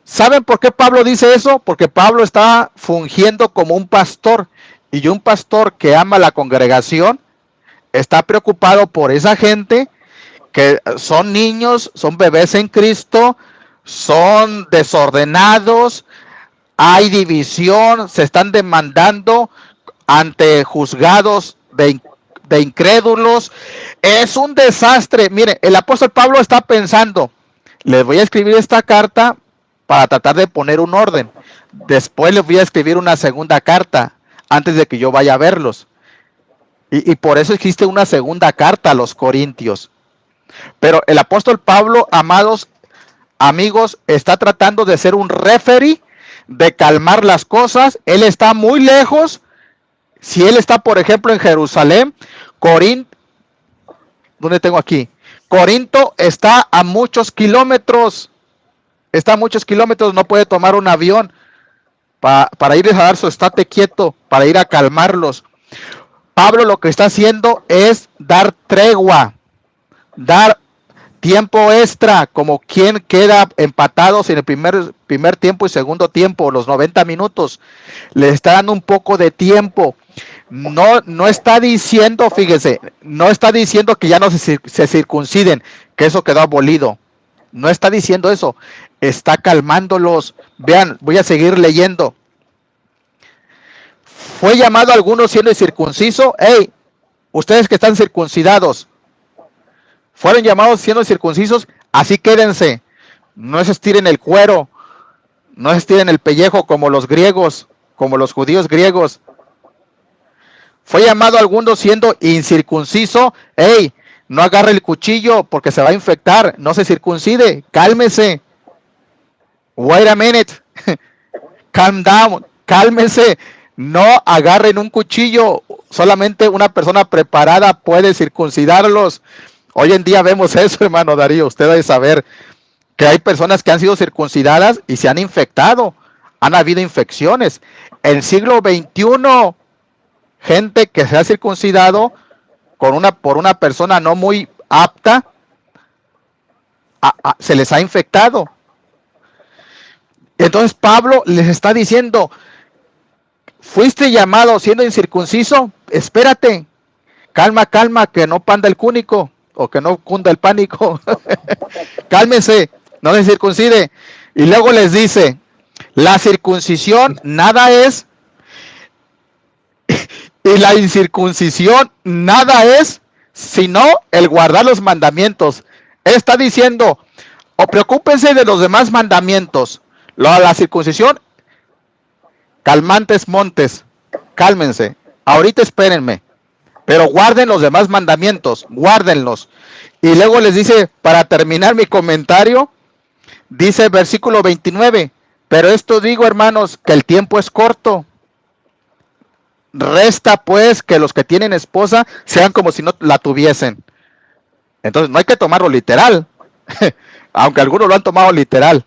¿Saben por qué Pablo dice eso? Porque Pablo está fungiendo como un pastor, y un pastor que ama la congregación está preocupado por esa gente que son niños, son bebés en Cristo, son desordenados, hay división, se están demandando ante juzgados de incrédulos. Es un desastre. Mire, el apóstol Pablo está pensando, les voy a escribir esta carta para tratar de poner un orden. Después les voy a escribir una segunda carta antes de que yo vaya a verlos. Y por eso existe una segunda carta a los Corintios. Pero el apóstol Pablo, amados amigos, está tratando de ser un referee de calmar las cosas. Él está muy lejos. Si él está, por ejemplo, en Jerusalén, Corinto, ¿dónde tengo aquí? Corinto está a muchos kilómetros. Está a muchos kilómetros, no puede tomar un avión para ir a dar su estate quieto, para ir a calmarlos. Pablo lo que está haciendo es dar tregua, dar tiempo extra, como quien queda empatados en el primer tiempo y segundo tiempo, los 90 minutos. Le está dando un poco de tiempo. No está diciendo, fíjese, no está diciendo que ya no se circunciden, que eso quedó abolido. No está diciendo eso. Está calmándolos. Vean, voy a seguir leyendo. Fue llamado a algunos siendo incircunciso. Hey, ustedes que están circuncidados, fueron llamados siendo circuncisos, así quédense. No se estiren el cuero, no se estiren el pellejo como los griegos, como los judíos griegos. Fue llamado a algunos siendo incircunciso. Hey, no agarre el cuchillo porque se va a infectar. No se circuncide. Cálmese. Wait a minute. Calm down. Cálmese. No agarren un cuchillo. Solamente una persona preparada puede circuncidarlos. Hoy en día vemos eso, hermano Darío. Usted debe saber que hay personas que han sido circuncidadas y se han infectado. Han habido infecciones. En el siglo XXI, gente que se ha circuncidado por una persona no muy apta, se les ha infectado. Entonces Pablo les está diciendo, fuiste llamado siendo incircunciso, espérate, calma, que no panda el cúnico, o que no cunda el pánico. Cálmense, no se circuncide. Y luego les dice, la circuncisión nada es, y la incircuncisión nada es, sino el guardar los mandamientos. Él está diciendo, o preocúpense de los demás mandamientos. La circuncisión, calmantes montes, cálmense. Ahorita espérenme, pero guarden los demás mandamientos, guárdenlos. Y luego les dice, para terminar mi comentario, dice versículo 29, pero esto digo, hermanos, que el tiempo es corto. Resta pues que los que tienen esposa sean como si no la tuviesen. Entonces no hay que tomarlo literal, aunque algunos lo han tomado literal.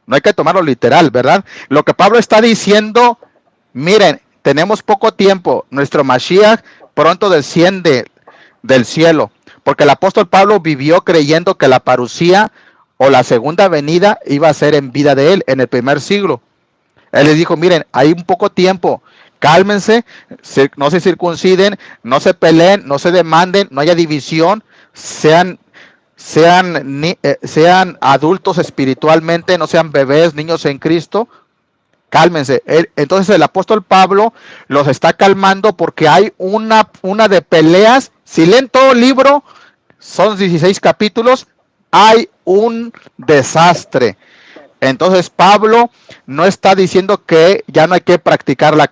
No hay que tomarlo literal, ¿verdad? Lo que Pablo está diciendo, miren, tenemos poco tiempo, nuestro Mashiach pronto desciende del cielo, porque el apóstol Pablo vivió creyendo que la parucía o la segunda venida iba a ser en vida de él en el primer siglo. Él les dijo, miren, hay un poco tiempo, cálmense, no se circunciden, no se peleen, no se demanden, no haya división, sean adultos espiritualmente, no sean bebés, niños en Cristo. Cálmense. Entonces el apóstol Pablo los está calmando porque hay una de peleas. Si leen todo el libro, son 16 capítulos, hay un desastre. Entonces Pablo no está diciendo que ya no hay que practicar la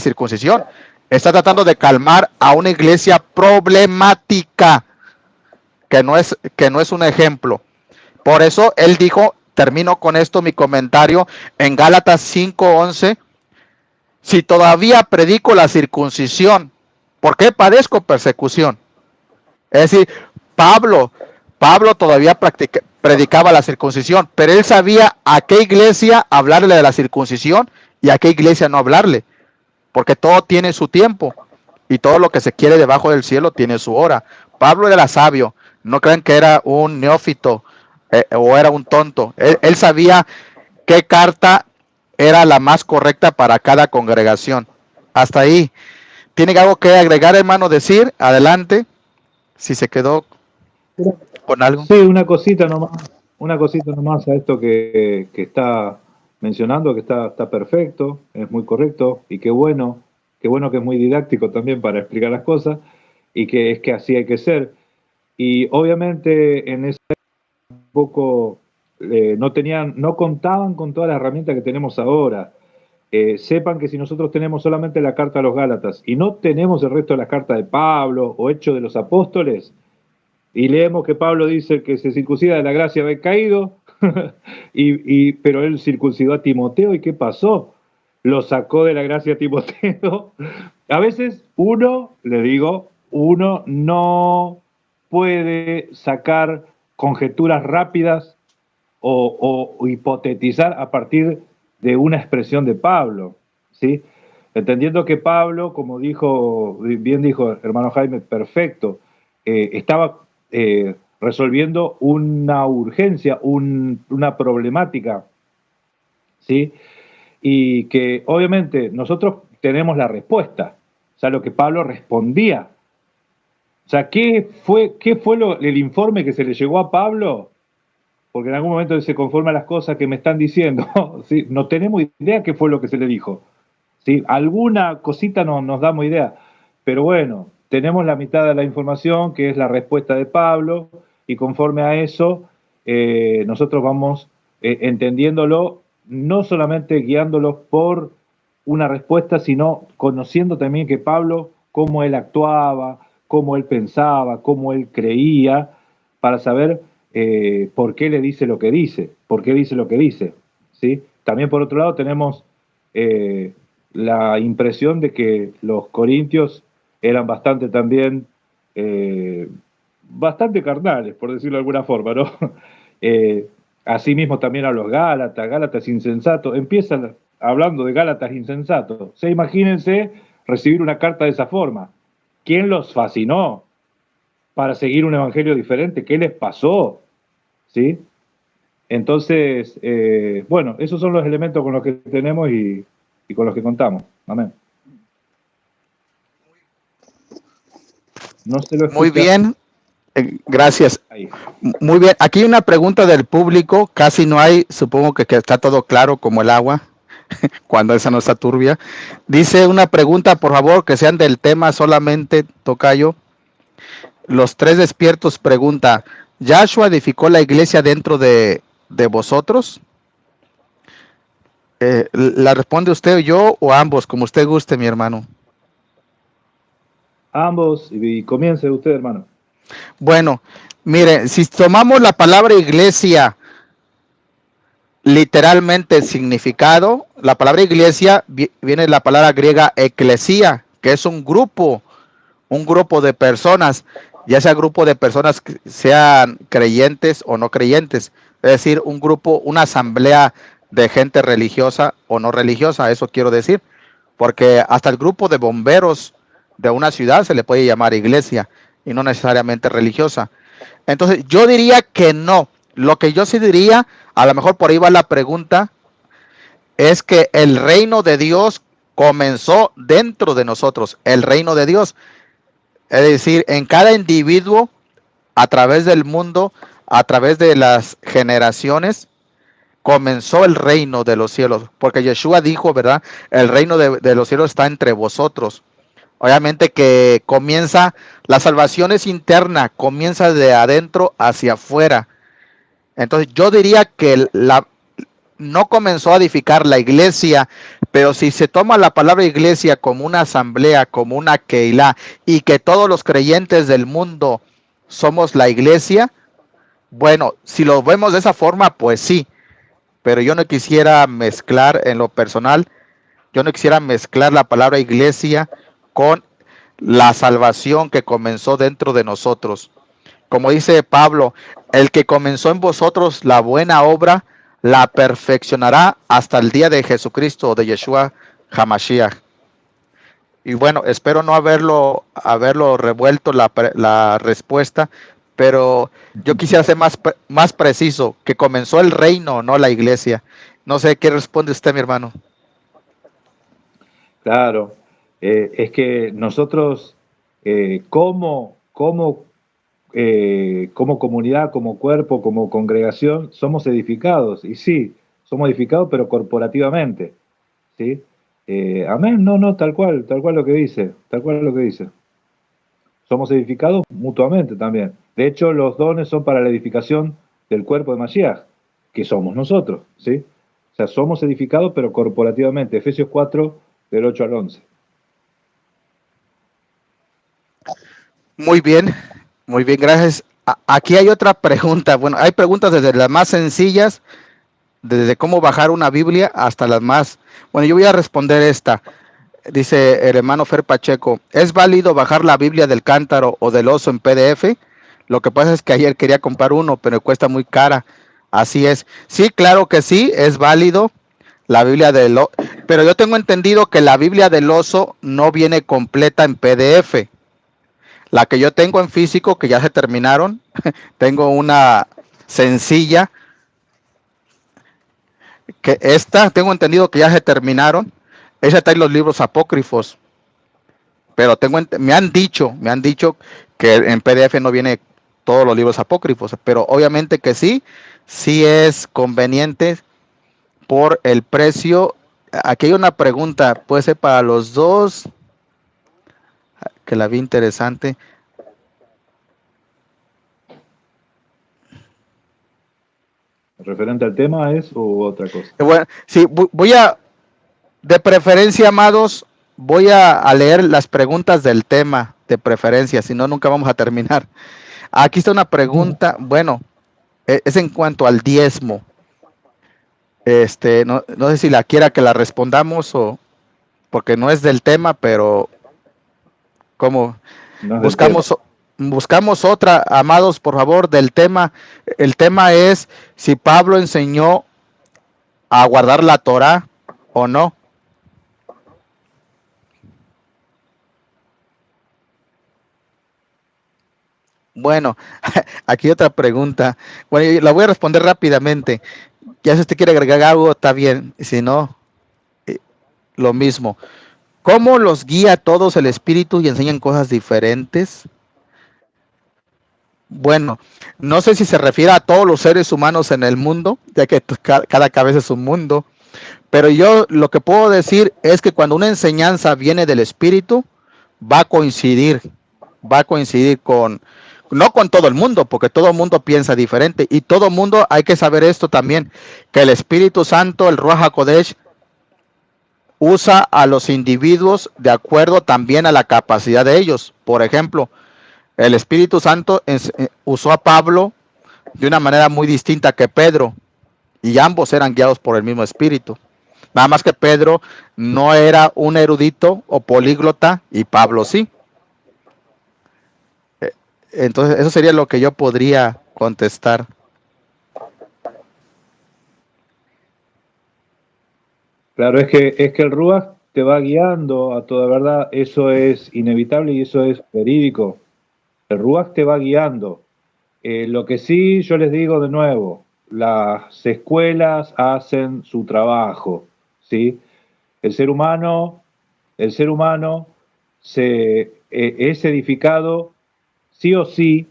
circuncisión. Está tratando de calmar a una iglesia problemática que no es un ejemplo. Por eso él dijo, termino con esto mi comentario, en Gálatas 5:11, si todavía predico la circuncisión, ¿por qué padezco persecución? Es decir, Pablo todavía predicaba la circuncisión, pero él sabía a qué iglesia hablarle de la circuncisión y a qué iglesia no hablarle, porque todo tiene su tiempo y todo lo que se quiere debajo del cielo tiene su hora. Pablo era sabio, no crean que era un neófito o era un tonto. Él sabía qué carta era la más correcta para cada congregación. Hasta ahí. ¿Tiene algo que agregar, hermano? Decir, adelante, si se quedó con algo. Sí, una cosita nomás a esto que está mencionando, que está perfecto, es muy correcto, y qué bueno que es muy didáctico también para explicar las cosas, y que es que así hay que ser. Y obviamente en ese poco no contaban con todas las herramientas que tenemos ahora. Sepan que si nosotros tenemos solamente la carta a los Gálatas y no tenemos el resto de las cartas de Pablo o Hechos de los Apóstoles, y leemos que Pablo dice que se circuncida de la gracia haber caído, Pero él circuncidó a Timoteo, ¿y qué pasó? Lo sacó de la gracia a Timoteo. A veces uno no puede sacar conjeturas rápidas o hipotetizar a partir de una expresión de Pablo, ¿sí? Entendiendo que Pablo, como bien dijo el hermano Jaime, perfecto, estaba resolviendo una urgencia, una problemática, ¿sí? Y que obviamente nosotros tenemos la respuesta, o sea, lo que Pablo respondía. O sea, ¿qué fue el informe que se le llegó a Pablo? Porque en algún momento él se conforma a las cosas que me están diciendo, ¿sí? No tenemos idea qué fue lo que se le dijo, ¿sí? Alguna cosita no, nos damos idea, pero bueno, tenemos la mitad de la información, que es la respuesta de Pablo, y conforme a eso, nosotros vamos entendiéndolo, no solamente guiándolos por una respuesta, sino conociendo también que Pablo, cómo él actuaba, cómo él pensaba, cómo él creía, para saber por qué le dice lo que dice, por qué dice lo que dice, ¿sí? También por otro lado tenemos la impresión de que los corintios eran bastante también, bastante carnales, por decirlo de alguna forma, ¿no? Asimismo también a los Gálatas insensatos, empiezan hablando de Gálatas insensatos. O sea, imagínense recibir una carta de esa forma. ¿Quién los fascinó para seguir un evangelio diferente? ¿Qué les pasó? ¿Sí? Entonces, bueno, esos son los elementos con los que tenemos y con los que contamos. Amén. No se lo Muy escucha bien, gracias. ahí. Muy bien, aquí hay una pregunta del público, casi no hay, supongo que está todo claro como el agua, cuando esa no está turbia. Dice una pregunta, por favor, que sean del tema solamente, tocayo. Los tres despiertos pregunta, ¿Yahshua edificó la iglesia dentro de vosotros? ¿La responde usted, yo o ambos, como usted guste, mi hermano? Ambos, y comience usted, hermano. Bueno, mire, si tomamos la palabra iglesia literalmente significado, la palabra iglesia viene de la palabra griega eclesia, que es un grupo de personas, ya sea grupo de personas que sean creyentes o no creyentes, es decir, un grupo, una asamblea de gente religiosa o no religiosa, eso quiero decir, porque hasta el grupo de bomberos de una ciudad se le puede llamar iglesia y no necesariamente religiosa. Entonces, yo diría que no. Lo que yo sí diría, a lo mejor por ahí va la pregunta, es que el reino de Dios comenzó dentro de nosotros, el reino de Dios. Es decir, en cada individuo, a través del mundo, a través de las generaciones, comenzó el reino de los cielos. Porque Yeshua dijo, ¿verdad? El reino de los cielos está entre vosotros. Obviamente que comienza, la salvación es interna, comienza de adentro hacia afuera. Entonces yo diría que no comenzó a edificar la iglesia, pero si se toma la palabra iglesia como una asamblea, como una keilah, y que todos los creyentes del mundo somos la iglesia, bueno, si lo vemos de esa forma, pues sí, pero yo no quisiera mezclar en lo personal, yo no quisiera mezclar la palabra iglesia con la salvación que comenzó dentro de nosotros. Como dice Pablo, el que comenzó en vosotros la buena obra, la perfeccionará hasta el día de Jesucristo, de Yeshua Hamashiach. Y bueno, espero no haberlo revuelto la respuesta, pero yo quisiera ser más preciso, que comenzó el reino, no la iglesia. No sé qué responde usted, mi hermano. Claro, es que nosotros, como comunidad, como cuerpo, como congregación, somos edificados, y sí, somos edificados, pero corporativamente, ¿sí? Amén, no, no, tal cual lo que dice, tal cual lo que dice. Somos edificados mutuamente también. De hecho, los dones son para la edificación del cuerpo de Mashiach, que somos nosotros, ¿sí? O sea, somos edificados, pero corporativamente. Efesios 4, del 8 al 11. Muy bien, gracias. Aquí hay otra pregunta. Bueno, hay preguntas desde las más sencillas, desde cómo bajar una Biblia hasta las más... Bueno, yo voy a responder esta. Dice el hermano Fer Pacheco, ¿es válido bajar la Biblia del Cántaro o del Oso en PDF? Lo que pasa es que ayer quería comprar uno, pero cuesta muy cara. Así es. Sí, claro que sí, es válido la Biblia del Oso, pero yo tengo entendido que la Biblia del Oso no viene completa en PDF. La que yo tengo en físico, que ya se terminaron, tengo una sencilla, que esta, tengo entendido que ya se terminaron. Esa está en los libros apócrifos, pero me han dicho que en PDF no viene todos los libros apócrifos, pero obviamente que sí, sí es conveniente por el precio. Aquí hay una pregunta, puede ser para los dos, que la vi interesante. ¿Referente al tema es o otra cosa? Bueno, sí, voy a, de preferencia, amados, voy a leer las preguntas del tema de preferencia, si no, nunca vamos a terminar. Aquí está una pregunta, bueno, es en cuanto al diezmo. No sé si la quiera que la respondamos o porque no es del tema, pero como No es del tema. buscamos otra, amados, por favor, del tema. El tema es si Pablo enseñó a guardar la Torá o no. Bueno, aquí otra pregunta. Bueno, la voy a responder rápidamente. Ya si usted quiere agregar algo, está bien. Si no, lo mismo. ¿Cómo los guía a todos el Espíritu y enseñan cosas diferentes? Bueno, no sé si se refiere a todos los seres humanos en el mundo, ya que cada cabeza es un mundo, pero yo lo que puedo decir es que cuando una enseñanza viene del Espíritu, va a coincidir, va a coincidir con, no con todo el mundo, porque todo el mundo piensa diferente, y todo el mundo hay que saber esto también, que el Espíritu Santo, el Ruach HaKodesh, usa a los individuos de acuerdo también a la capacidad de ellos. Por ejemplo, el Espíritu Santo usó a Pablo de una manera muy distinta que Pedro, y ambos eran guiados por el mismo Espíritu. Nada más que Pedro no era un erudito o políglota y Pablo sí. Entonces, eso sería lo que yo podría contestar. Claro, es que el Ruach te va guiando a toda verdad, eso es inevitable y eso es verídico. El Ruach te va guiando. Lo que sí yo les digo de nuevo, las escuelas hacen su trabajo, ¿sí? El ser humano, el ser humano es edificado sí o sí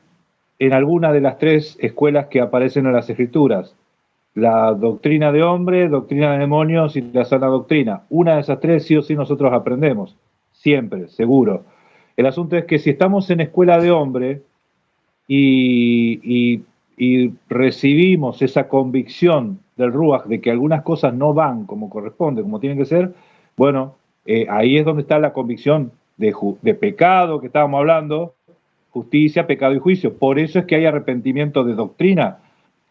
en alguna de las tres escuelas que aparecen en las Escrituras. La doctrina de hombre, doctrina de demonios y la sana doctrina. Una de esas tres sí o sí nosotros aprendemos, siempre, seguro. El asunto es que si estamos en escuela de hombre y recibimos esa convicción del Ruach de que algunas cosas no van como corresponde, como tienen que ser, bueno, ahí es donde está la convicción de pecado que estábamos hablando, justicia, pecado y juicio. Por eso es que hay arrepentimiento de doctrina.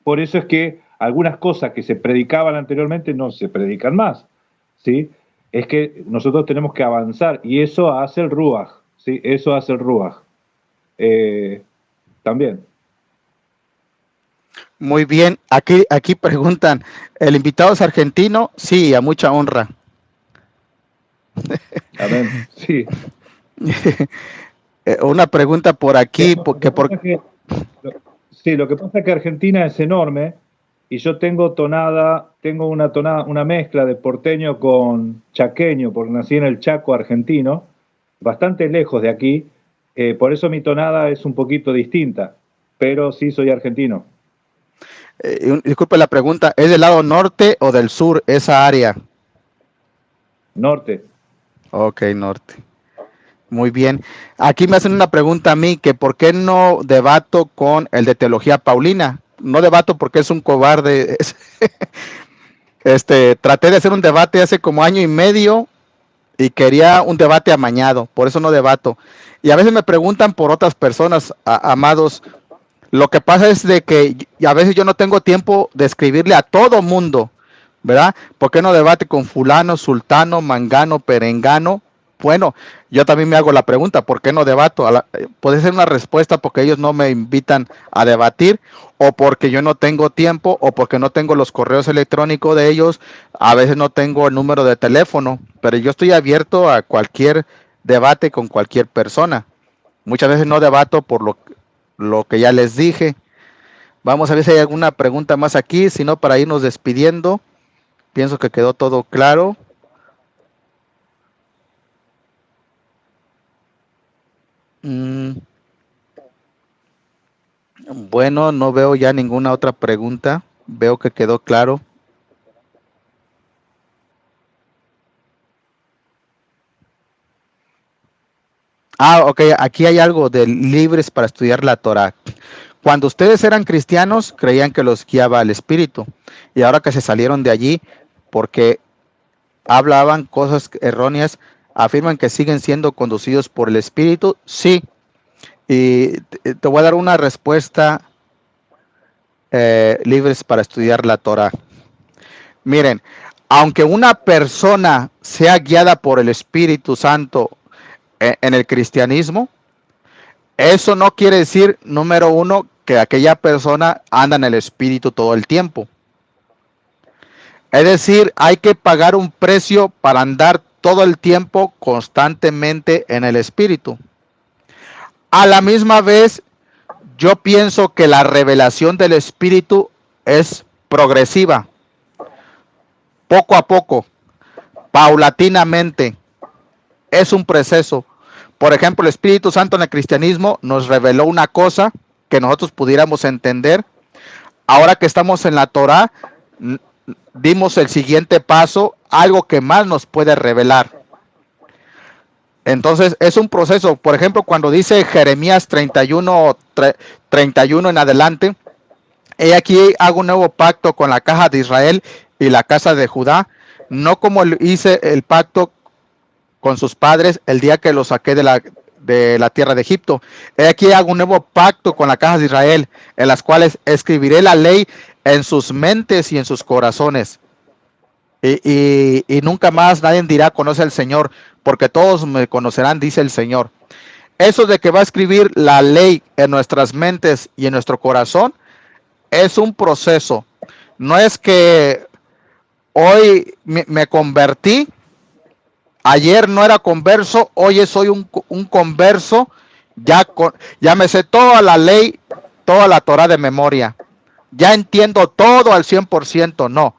Por eso es que algunas cosas que se predicaban anteriormente no se predican más. ¿Sí? Es que nosotros tenemos que avanzar y eso hace el Ruach. ¿Sí? Eso hace el Ruach. También. Muy bien, aquí preguntan, ¿el invitado es argentino? Sí, a mucha honra. Amén. Sí. Una pregunta por aquí, porque Sí, lo que pasa es que Argentina es enorme y yo tengo una tonada, una mezcla de porteño con chaqueño, porque nací en el Chaco argentino, bastante lejos de aquí, por eso mi tonada es un poquito distinta, pero sí soy argentino. disculpe la pregunta, ¿es del lado norte o del sur esa área? Norte. Ok, norte. Muy bien. Aquí me hacen una pregunta a mí, que por qué no debato con el de teología Paulina. No debato porque es un cobarde. Traté de hacer un debate hace como año y medio y quería un debate amañado, por eso no debato. Y a veces me preguntan por otras personas, amados, Lo que pasa es de que a veces yo no tengo tiempo de escribirle a todo mundo, ¿verdad? ¿Por qué no debate con fulano, sultano, mangano, perengano? Bueno, yo también me hago la pregunta, ¿por qué no debato? Puede ser una respuesta porque ellos no me invitan a debatir, o porque yo no tengo tiempo, o porque no tengo los correos electrónicos de ellos, a veces no tengo el número de teléfono, pero yo estoy abierto a cualquier debate con cualquier persona. Muchas veces no debato por lo que ya les dije. Vamos a ver si hay alguna pregunta más aquí, si no, para irnos despidiendo. Pienso que quedó todo claro. Bueno, no veo ya ninguna otra pregunta. Veo que quedó claro. Ok, aquí hay algo de libres para estudiar la Torah. Cuando ustedes eran cristianos, creían que los guiaba el Espíritu. Y ahora que se salieron de allí, porque hablaban cosas erróneas, afirman que siguen siendo conducidos por el Espíritu. Sí, y te voy a dar una respuesta libres para estudiar la Torah. Miren, aunque una persona sea guiada por el Espíritu Santo en el cristianismo, eso no quiere decir, número uno, que aquella persona anda en el Espíritu todo el tiempo. Es decir, hay que pagar un precio para andar todo el tiempo constantemente en el Espíritu. A la misma vez, yo pienso que la revelación del Espíritu es progresiva, poco a poco, paulatinamente. Es un proceso. Por ejemplo, el Espíritu Santo en el cristianismo nos reveló una cosa que nosotros pudiéramos entender. Ahora que estamos en la Torah, dimos el siguiente paso, algo que más nos puede revelar. Entonces es un proceso. Por ejemplo, cuando dice Jeremías 31 en adelante, he aquí hago un nuevo pacto con la casa de Israel y la casa de Judá, no como hice el pacto con sus padres el día que los saqué de la tierra de Egipto. He aquí hago un nuevo pacto con la casa de Israel, en las cuales escribiré la ley en sus mentes y en sus corazones. Y nunca más nadie dirá conoce al Señor, porque todos me conocerán, dice el Señor. Eso de que va a escribir la ley en nuestras mentes y en nuestro corazón es un proceso. No es que hoy me convertí, ayer no era converso, hoy soy un converso, ya me sé toda la ley, toda la Torah de memoria. Ya entiendo todo al 100%, no.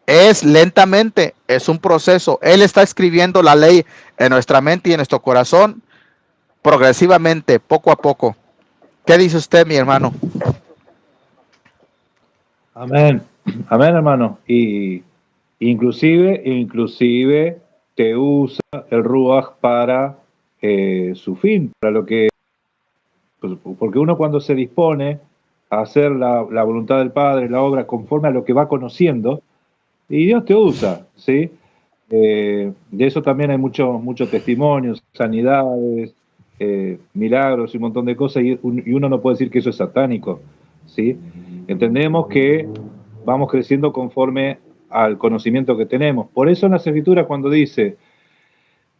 Es lentamente, es un proceso. Él está escribiendo la ley en nuestra mente y en nuestro corazón progresivamente, poco a poco. ¿Qué dice usted, mi hermano? Amén, amén, hermano. Y inclusive te usa el Ruach para su fin, para lo que, porque uno cuando se dispone a hacer la voluntad del Padre, la obra conforme a lo que va conociendo, y Dios te usa, ¿sí? De eso también hay muchos testimonios, sanidades, milagros y un montón de cosas, y uno no puede decir que eso es satánico, ¿sí? Entendemos que vamos creciendo conforme al conocimiento que tenemos. Por eso en las Escrituras cuando dice,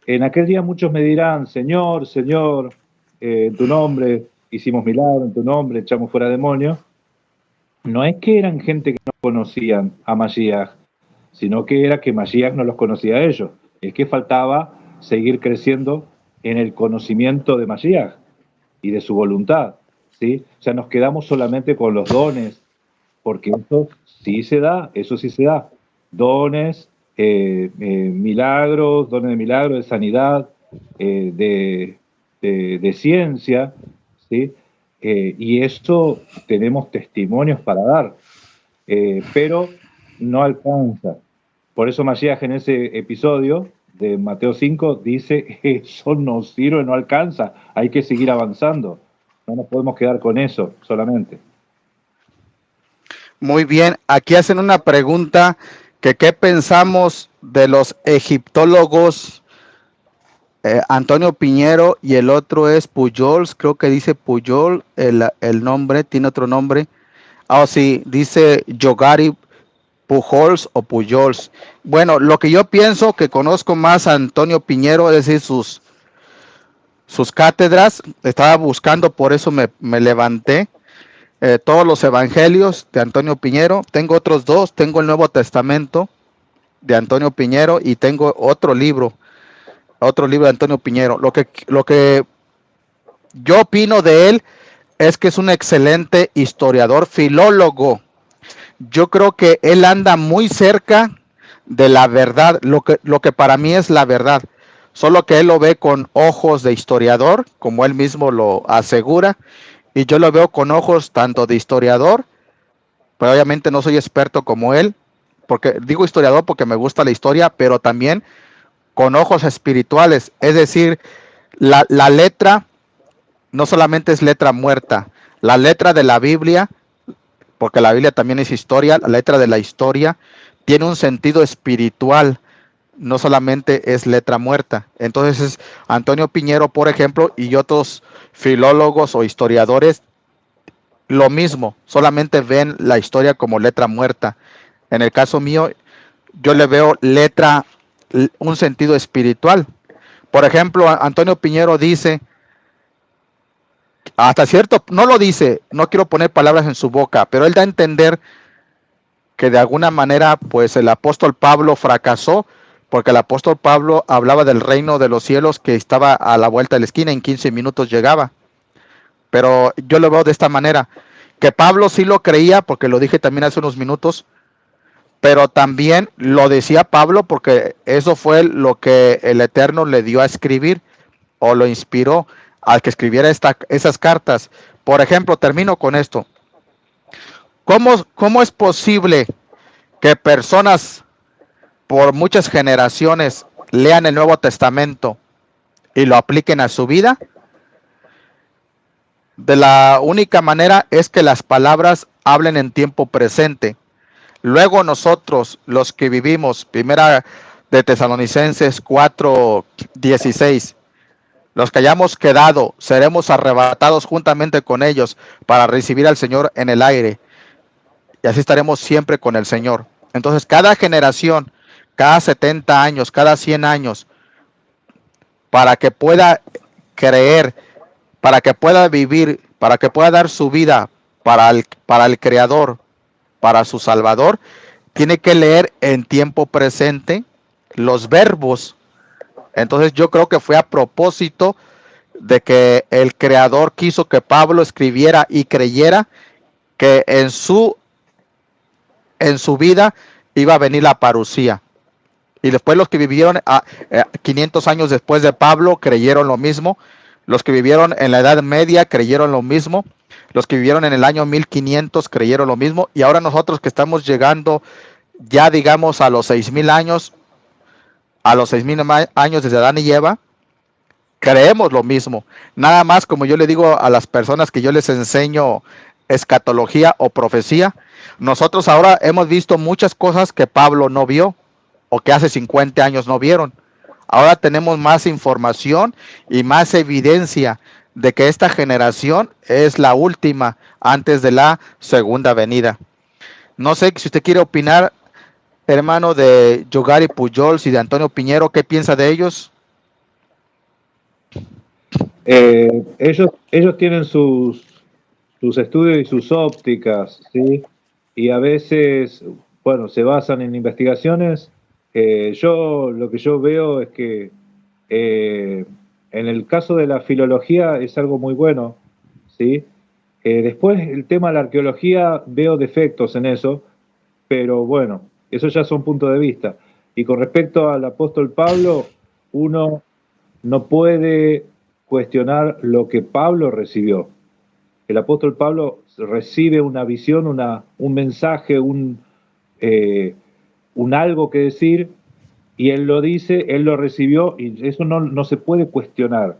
en aquel día muchos me dirán, Señor, Señor, en tu nombre hicimos milagros, en tu nombre echamos fuera demonios, no es que eran gente que no conocían a Mashiach, sino que era que Mashiach no los conocía a ellos. Es que faltaba seguir creciendo en el conocimiento de Mashiach y de su voluntad, ¿sí? O sea, nos quedamos solamente con los dones, porque eso sí se da. Dones, milagros, dones de milagros, de sanidad, de ciencia, ¿sí? Y eso tenemos testimonios para dar, pero no alcanza. Por eso Mashiach en ese episodio de Mateo 5 dice, eso no sirve, no alcanza, hay que seguir avanzando. No nos podemos quedar con eso solamente. Muy bien, aquí hacen una pregunta que qué pensamos de los egiptólogos Antonio Piñero y el otro es Pujols, creo que dice Pujol, el nombre, tiene otro nombre. Ah, sí, dice Yogari Pujols o Pujols. Bueno, lo que yo pienso que conozco más a Antonio Piñero, es decir, sus cátedras, estaba buscando, por eso me levanté. Todos los evangelios de Antonio Piñero, tengo otros dos, tengo el Nuevo Testamento de Antonio Piñero y tengo otro libro de Antonio Piñero. Lo que yo opino de él es que es un excelente historiador, filólogo. Yo creo que él anda muy cerca de la verdad, lo que para mí es la verdad. Solo que él lo ve con ojos de historiador, como él mismo lo asegura, y yo lo veo con ojos tanto de historiador, pero obviamente no soy experto como él, porque digo historiador porque me gusta la historia, pero también con ojos espirituales. Es decir, la letra no solamente es letra muerta, la letra de la Biblia, porque la Biblia también es historia, la letra de la historia tiene un sentido espiritual, no solamente es letra muerta. Entonces es Antonio Piñero, por ejemplo, y otros filólogos o historiadores, lo mismo, solamente ven la historia como letra muerta. En el caso mío, yo le veo letra, un sentido espiritual. Por ejemplo, Antonio Piñero dice, hasta cierto, no lo dice, no quiero poner palabras en su boca, pero él da a entender que de alguna manera, pues el apóstol Pablo fracasó, porque el apóstol Pablo hablaba del reino de los cielos que estaba a la vuelta de la esquina, en 15 minutos llegaba. Pero yo lo veo de esta manera, que Pablo sí lo creía, porque lo dije también hace unos minutos, pero también lo decía Pablo porque eso fue lo que el Eterno le dio a escribir o lo inspiró al que escribiera esas cartas. Por ejemplo, termino con esto. ¿Cómo es posible que personas por muchas generaciones lean el Nuevo Testamento y lo apliquen a su vida? De la única manera es que las palabras hablen en tiempo presente. Luego nosotros, los que vivimos, primera de Tesalonicenses 4:16, los que hayamos quedado, seremos arrebatados juntamente con ellos para recibir al Señor en el aire. Y así estaremos siempre con el Señor. Entonces, cada generación, cada 70 años, cada 100 años, para que pueda creer, para que pueda vivir, para que pueda dar su vida para el Creador, para su Salvador, tiene que leer en tiempo presente los verbos. Entonces yo creo que fue a propósito de que el Creador quiso que Pablo escribiera y creyera que en su vida iba a venir la parucía. Y después los que vivieron 500 años después de Pablo creyeron lo mismo. Los que vivieron en la Edad Media creyeron lo mismo. Los que vivieron en el año 1500 creyeron lo mismo. Y ahora nosotros que estamos llegando ya digamos a los 6000 años, años desde Adán y Eva, creemos lo mismo. Nada más, como yo le digo a las personas que yo les enseño escatología o profecía, nosotros ahora hemos visto muchas cosas que Pablo no vio o que hace 50 años no vieron. Ahora tenemos más información y más evidencia de que esta generación es la última antes de la segunda venida. No sé si usted quiere opinar, hermano, de Yogari Pujols y de Antonio Piñero, ¿qué piensa de ellos? Ellos tienen sus estudios y sus ópticas, ¿sí? Y a veces, bueno, se basan en investigaciones. Lo que yo veo es que eh, en el caso de la filología es algo muy bueno, ¿sí? Después el tema de la arqueología veo defectos en eso, pero bueno, eso ya son puntos de vista. Y con respecto al apóstol Pablo, uno no puede cuestionar lo que Pablo recibió. El apóstol Pablo recibe una visión, un mensaje, un algo que decir, y él lo dice, él lo recibió, y eso no se puede cuestionar,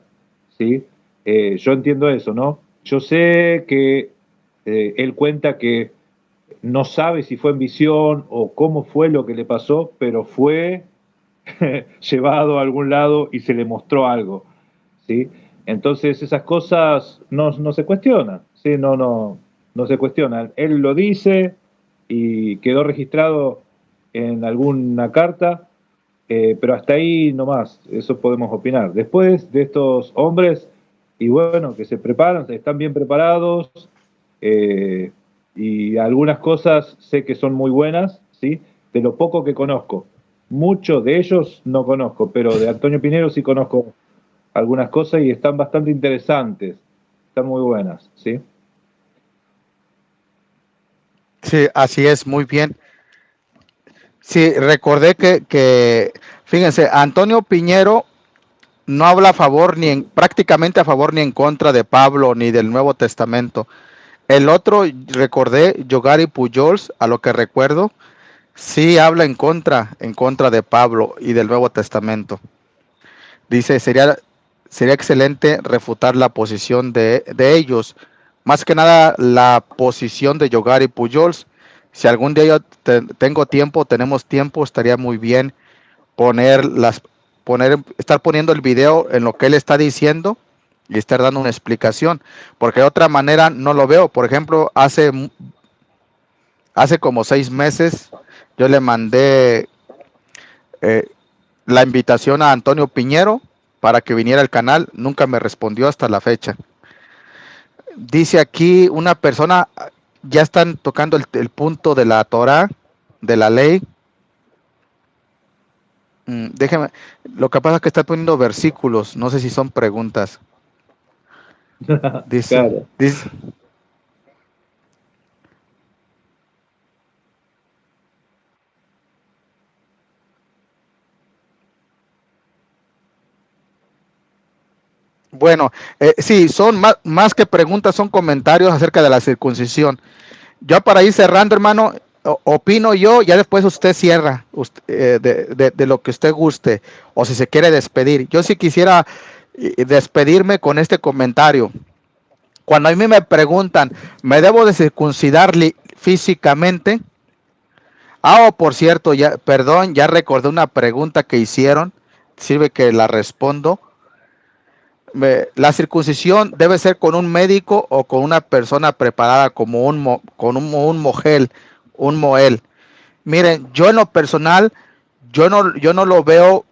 ¿sí? Yo entiendo eso, ¿no? Yo sé que él cuenta que no sabe si fue en visión o cómo fue lo que le pasó, pero fue llevado a algún lado y se le mostró algo, ¿sí? Entonces esas cosas no se cuestionan, ¿sí? No se cuestionan. Él lo dice y quedó registrado en alguna carta, pero hasta ahí nomás, eso podemos opinar. Después de estos hombres, y bueno, que se preparan, están bien preparados, eh, y algunas cosas sé que son muy buenas, ¿sí? De lo poco que conozco. Muchos de ellos no conozco, pero de Antonio Pinero sí conozco algunas cosas y están bastante interesantes, están muy buenas, ¿sí? Sí, así es, muy bien. Sí, recordé fíjense, Antonio Piñero no habla a favor prácticamente a favor ni en contra de Pablo ni del Nuevo Testamento. El otro, recordé, Yogari Pujols, a lo que recuerdo, sí habla en contra de Pablo y del Nuevo Testamento. Dice, sería excelente refutar la posición de ellos. Más que nada la posición de Yogari Pujols. Si algún día yo tengo tiempo, tenemos tiempo, estaría muy bien poner estar poniendo el video en lo que él está diciendo y estar dando una explicación, porque de otra manera no lo veo. Por ejemplo, hace como 6 meses yo le mandé eh, la invitación a Antonio Piñero para que viniera al canal, nunca me respondió hasta la fecha. Dice aquí una persona, ya están tocando el punto de la Torah, de la ley. Déjeme, lo que pasa es que está poniendo versículos, no sé si son preguntas. Dice, Claro. dice, bueno, sí, son más que preguntas, son comentarios acerca de la circuncisión. Yo para ir cerrando, hermano, opino yo, ya después usted cierra de lo que usted guste, o si se quiere despedir. Yo sí quisiera despedirme con este comentario. Cuando a mí me preguntan, ¿me debo de circuncidar físicamente? Por cierto, perdón, ya recordé una pregunta que hicieron, sirve que la respondo. La circuncisión debe ser con un médico o con una persona preparada como un mogel, un moel. Miren, yo en lo personal, yo no lo veo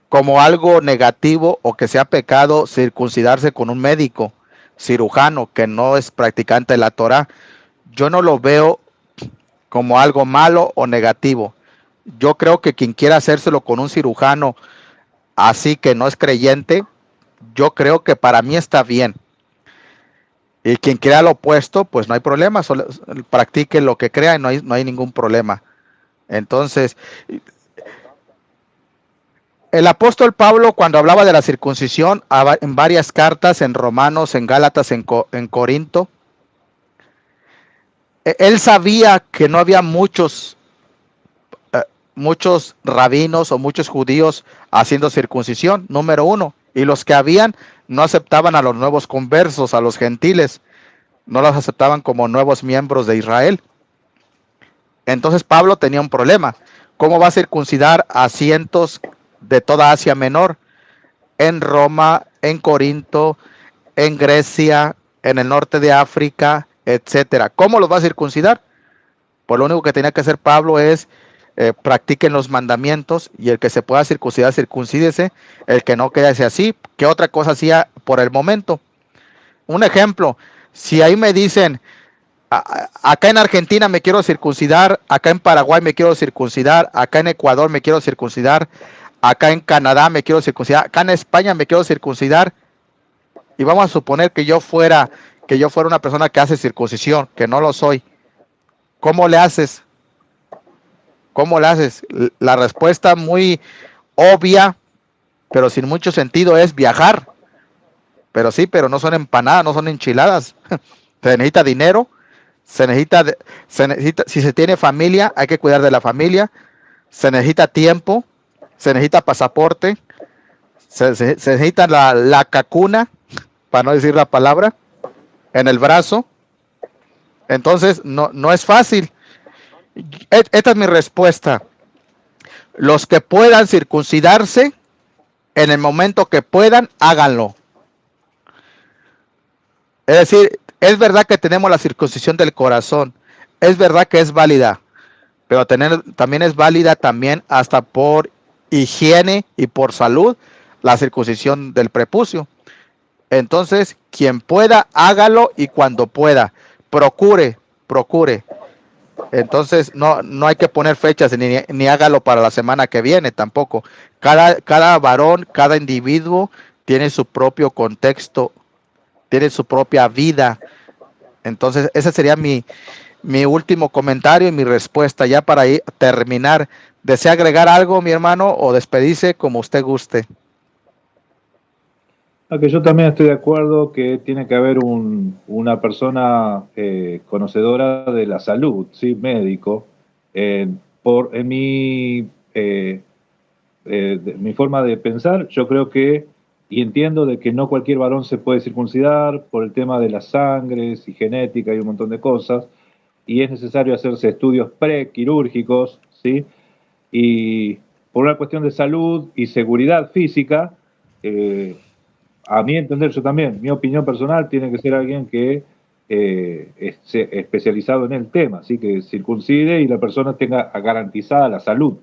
como algo negativo o que sea pecado circuncidarse con un médico cirujano que no es practicante de la Torah. Yo no lo veo como algo malo o negativo. Yo creo que quien quiera hacérselo con un cirujano así que no es creyente, yo creo que para mí está bien. Y quien crea lo opuesto, pues no hay problema, solo practique lo que crea y no hay ningún problema. Entonces, el apóstol Pablo, cuando hablaba de la circuncisión, en varias cartas, en Romanos, en Gálatas, en Corinto, él sabía que no había muchos rabinos o muchos judíos haciendo circuncisión, número uno, y los que habían no aceptaban a los nuevos conversos, a los gentiles, no los aceptaban como nuevos miembros de Israel. Entonces Pablo tenía un problema. ¿Cómo va a circuncidar a cientos de toda Asia Menor? En Roma, en Corinto, en Grecia, en el norte de África, etcétera. ¿Cómo los va a circuncidar? Pues lo único que tenía que hacer Pablo es practiquen los mandamientos y el que se pueda circuncidar, circuncídese, el que no quede así. ¿Qué otra cosa hacía por el momento? Un ejemplo, si ahí me dicen, acá en Argentina me quiero circuncidar, acá en Paraguay me quiero circuncidar, acá en Ecuador me quiero circuncidar, acá en Canadá me quiero circuncidar, acá en España me quiero circuncidar, y vamos a suponer que yo fuera una persona que hace circuncisión, que no lo soy. ¿Cómo le haces? ¿Cómo le haces? La respuesta muy obvia, pero sin mucho sentido, es viajar. Pero sí, pero no son empanadas, no son enchiladas. Se necesita dinero, se necesita, si se tiene familia, hay que cuidar de la familia, se necesita tiempo, se necesita pasaporte, se necesita la cacuna, para no decir la palabra, en el brazo. Entonces, no es fácil. Esta es mi respuesta. Los que puedan circuncidarse, en el momento que puedan, háganlo. Es decir, es verdad que tenemos la circuncisión del corazón, es verdad que es válida, pero también es válida también hasta por higiene y por salud la circuncisión del prepucio. Entonces, quien pueda, hágalo, y cuando pueda, procure. Entonces, no hay que poner fechas ni hágalo para la semana que viene tampoco. Cada varón, cada individuo tiene su propio contexto, tiene su propia vida. Entonces, ese sería mi último comentario y mi respuesta ya para terminar. ¿Desea agregar algo, mi hermano, o despedirse como usted guste? Que yo también estoy de acuerdo que tiene que haber una persona conocedora de la salud, ¿sí? Médico. En mi forma de pensar, yo creo que, y entiendo de que no cualquier varón se puede circuncidar por el tema de las sangres y genética y un montón de cosas, y es necesario hacerse estudios prequirúrgicos, ¿sí? Y por una cuestión de salud y seguridad física, a mi entender, yo también, mi opinión personal, tiene que ser alguien que esté especializado en el tema, así que circuncide y la persona tenga garantizada la salud,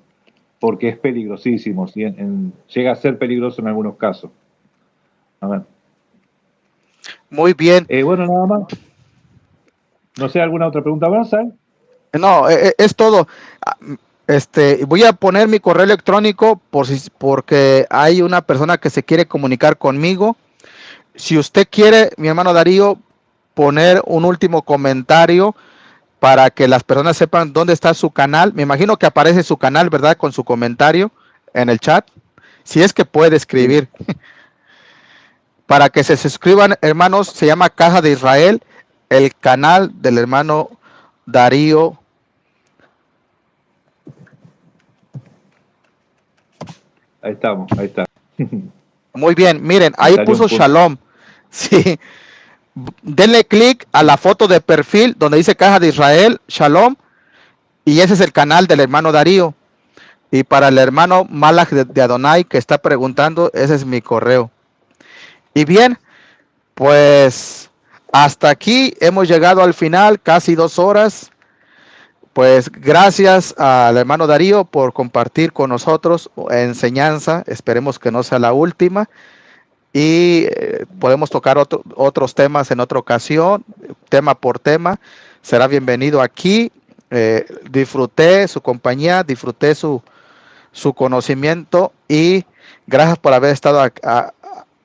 porque es peligrosísimo, ¿sí? Llega a ser peligroso en algunos casos. A ver. Muy bien. Bueno, nada más. No sé, ¿alguna otra pregunta más, ¿eh? No, es todo. Voy a poner mi correo electrónico porque hay una persona que se quiere comunicar conmigo. Si usted quiere, mi hermano Darío, poner un último comentario para que las personas sepan dónde está su canal. Me imagino que aparece su canal, ¿verdad? Con su comentario en el chat. Si es que puede Sí. escribir. Para que se suscriban, hermanos, se llama Casa de Israel, el canal del hermano Darío. Ahí estamos, ahí está. Muy bien, miren, Me ahí salió un puso punto. Shalom. Sí, denle clic a la foto de perfil donde dice Caja de Israel, Shalom, y ese es el canal del hermano Darío. Y para el hermano Malach de Adonai que está preguntando, ese es mi correo. Y bien, pues hasta aquí hemos llegado al final, casi 2 horas. Pues gracias al hermano Darío por compartir con nosotros enseñanza. Esperemos que no sea la última. Y podemos tocar otros temas en otra ocasión, tema por tema. Será bienvenido aquí. Disfruté su compañía, disfruté su conocimiento, y gracias por haber estado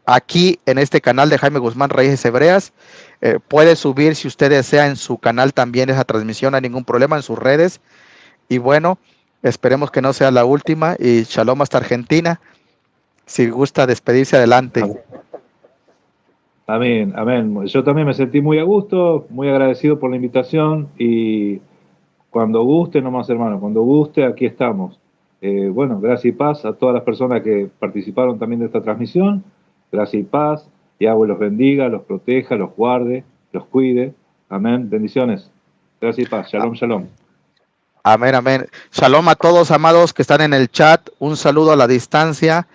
aquí en este canal de Jaime Guzmán Raíces Hebreas. Puede subir, si usted desea, en su canal también esa transmisión, no hay ningún problema, en sus redes. Y bueno, esperemos que no sea la última, y shalom hasta Argentina. Si gusta despedirse, adelante. Amén, amén. Yo también me sentí muy a gusto, muy agradecido por la invitación y cuando guste, nomás hermano, cuando guste, aquí estamos. Bueno, gracias y paz a todas las personas que participaron también de esta transmisión. Gracias y paz. Yahweh los bendiga, los proteja, los guarde, los cuide. Amén. Bendiciones. Gracias y paz. Shalom, shalom. Amén, amén. Shalom a todos, amados, que están en el chat. Un saludo a la distancia.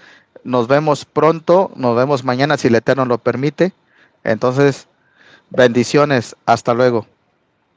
Nos vemos pronto. Nos vemos mañana, si el Eterno lo permite. Entonces, bendiciones. Hasta luego.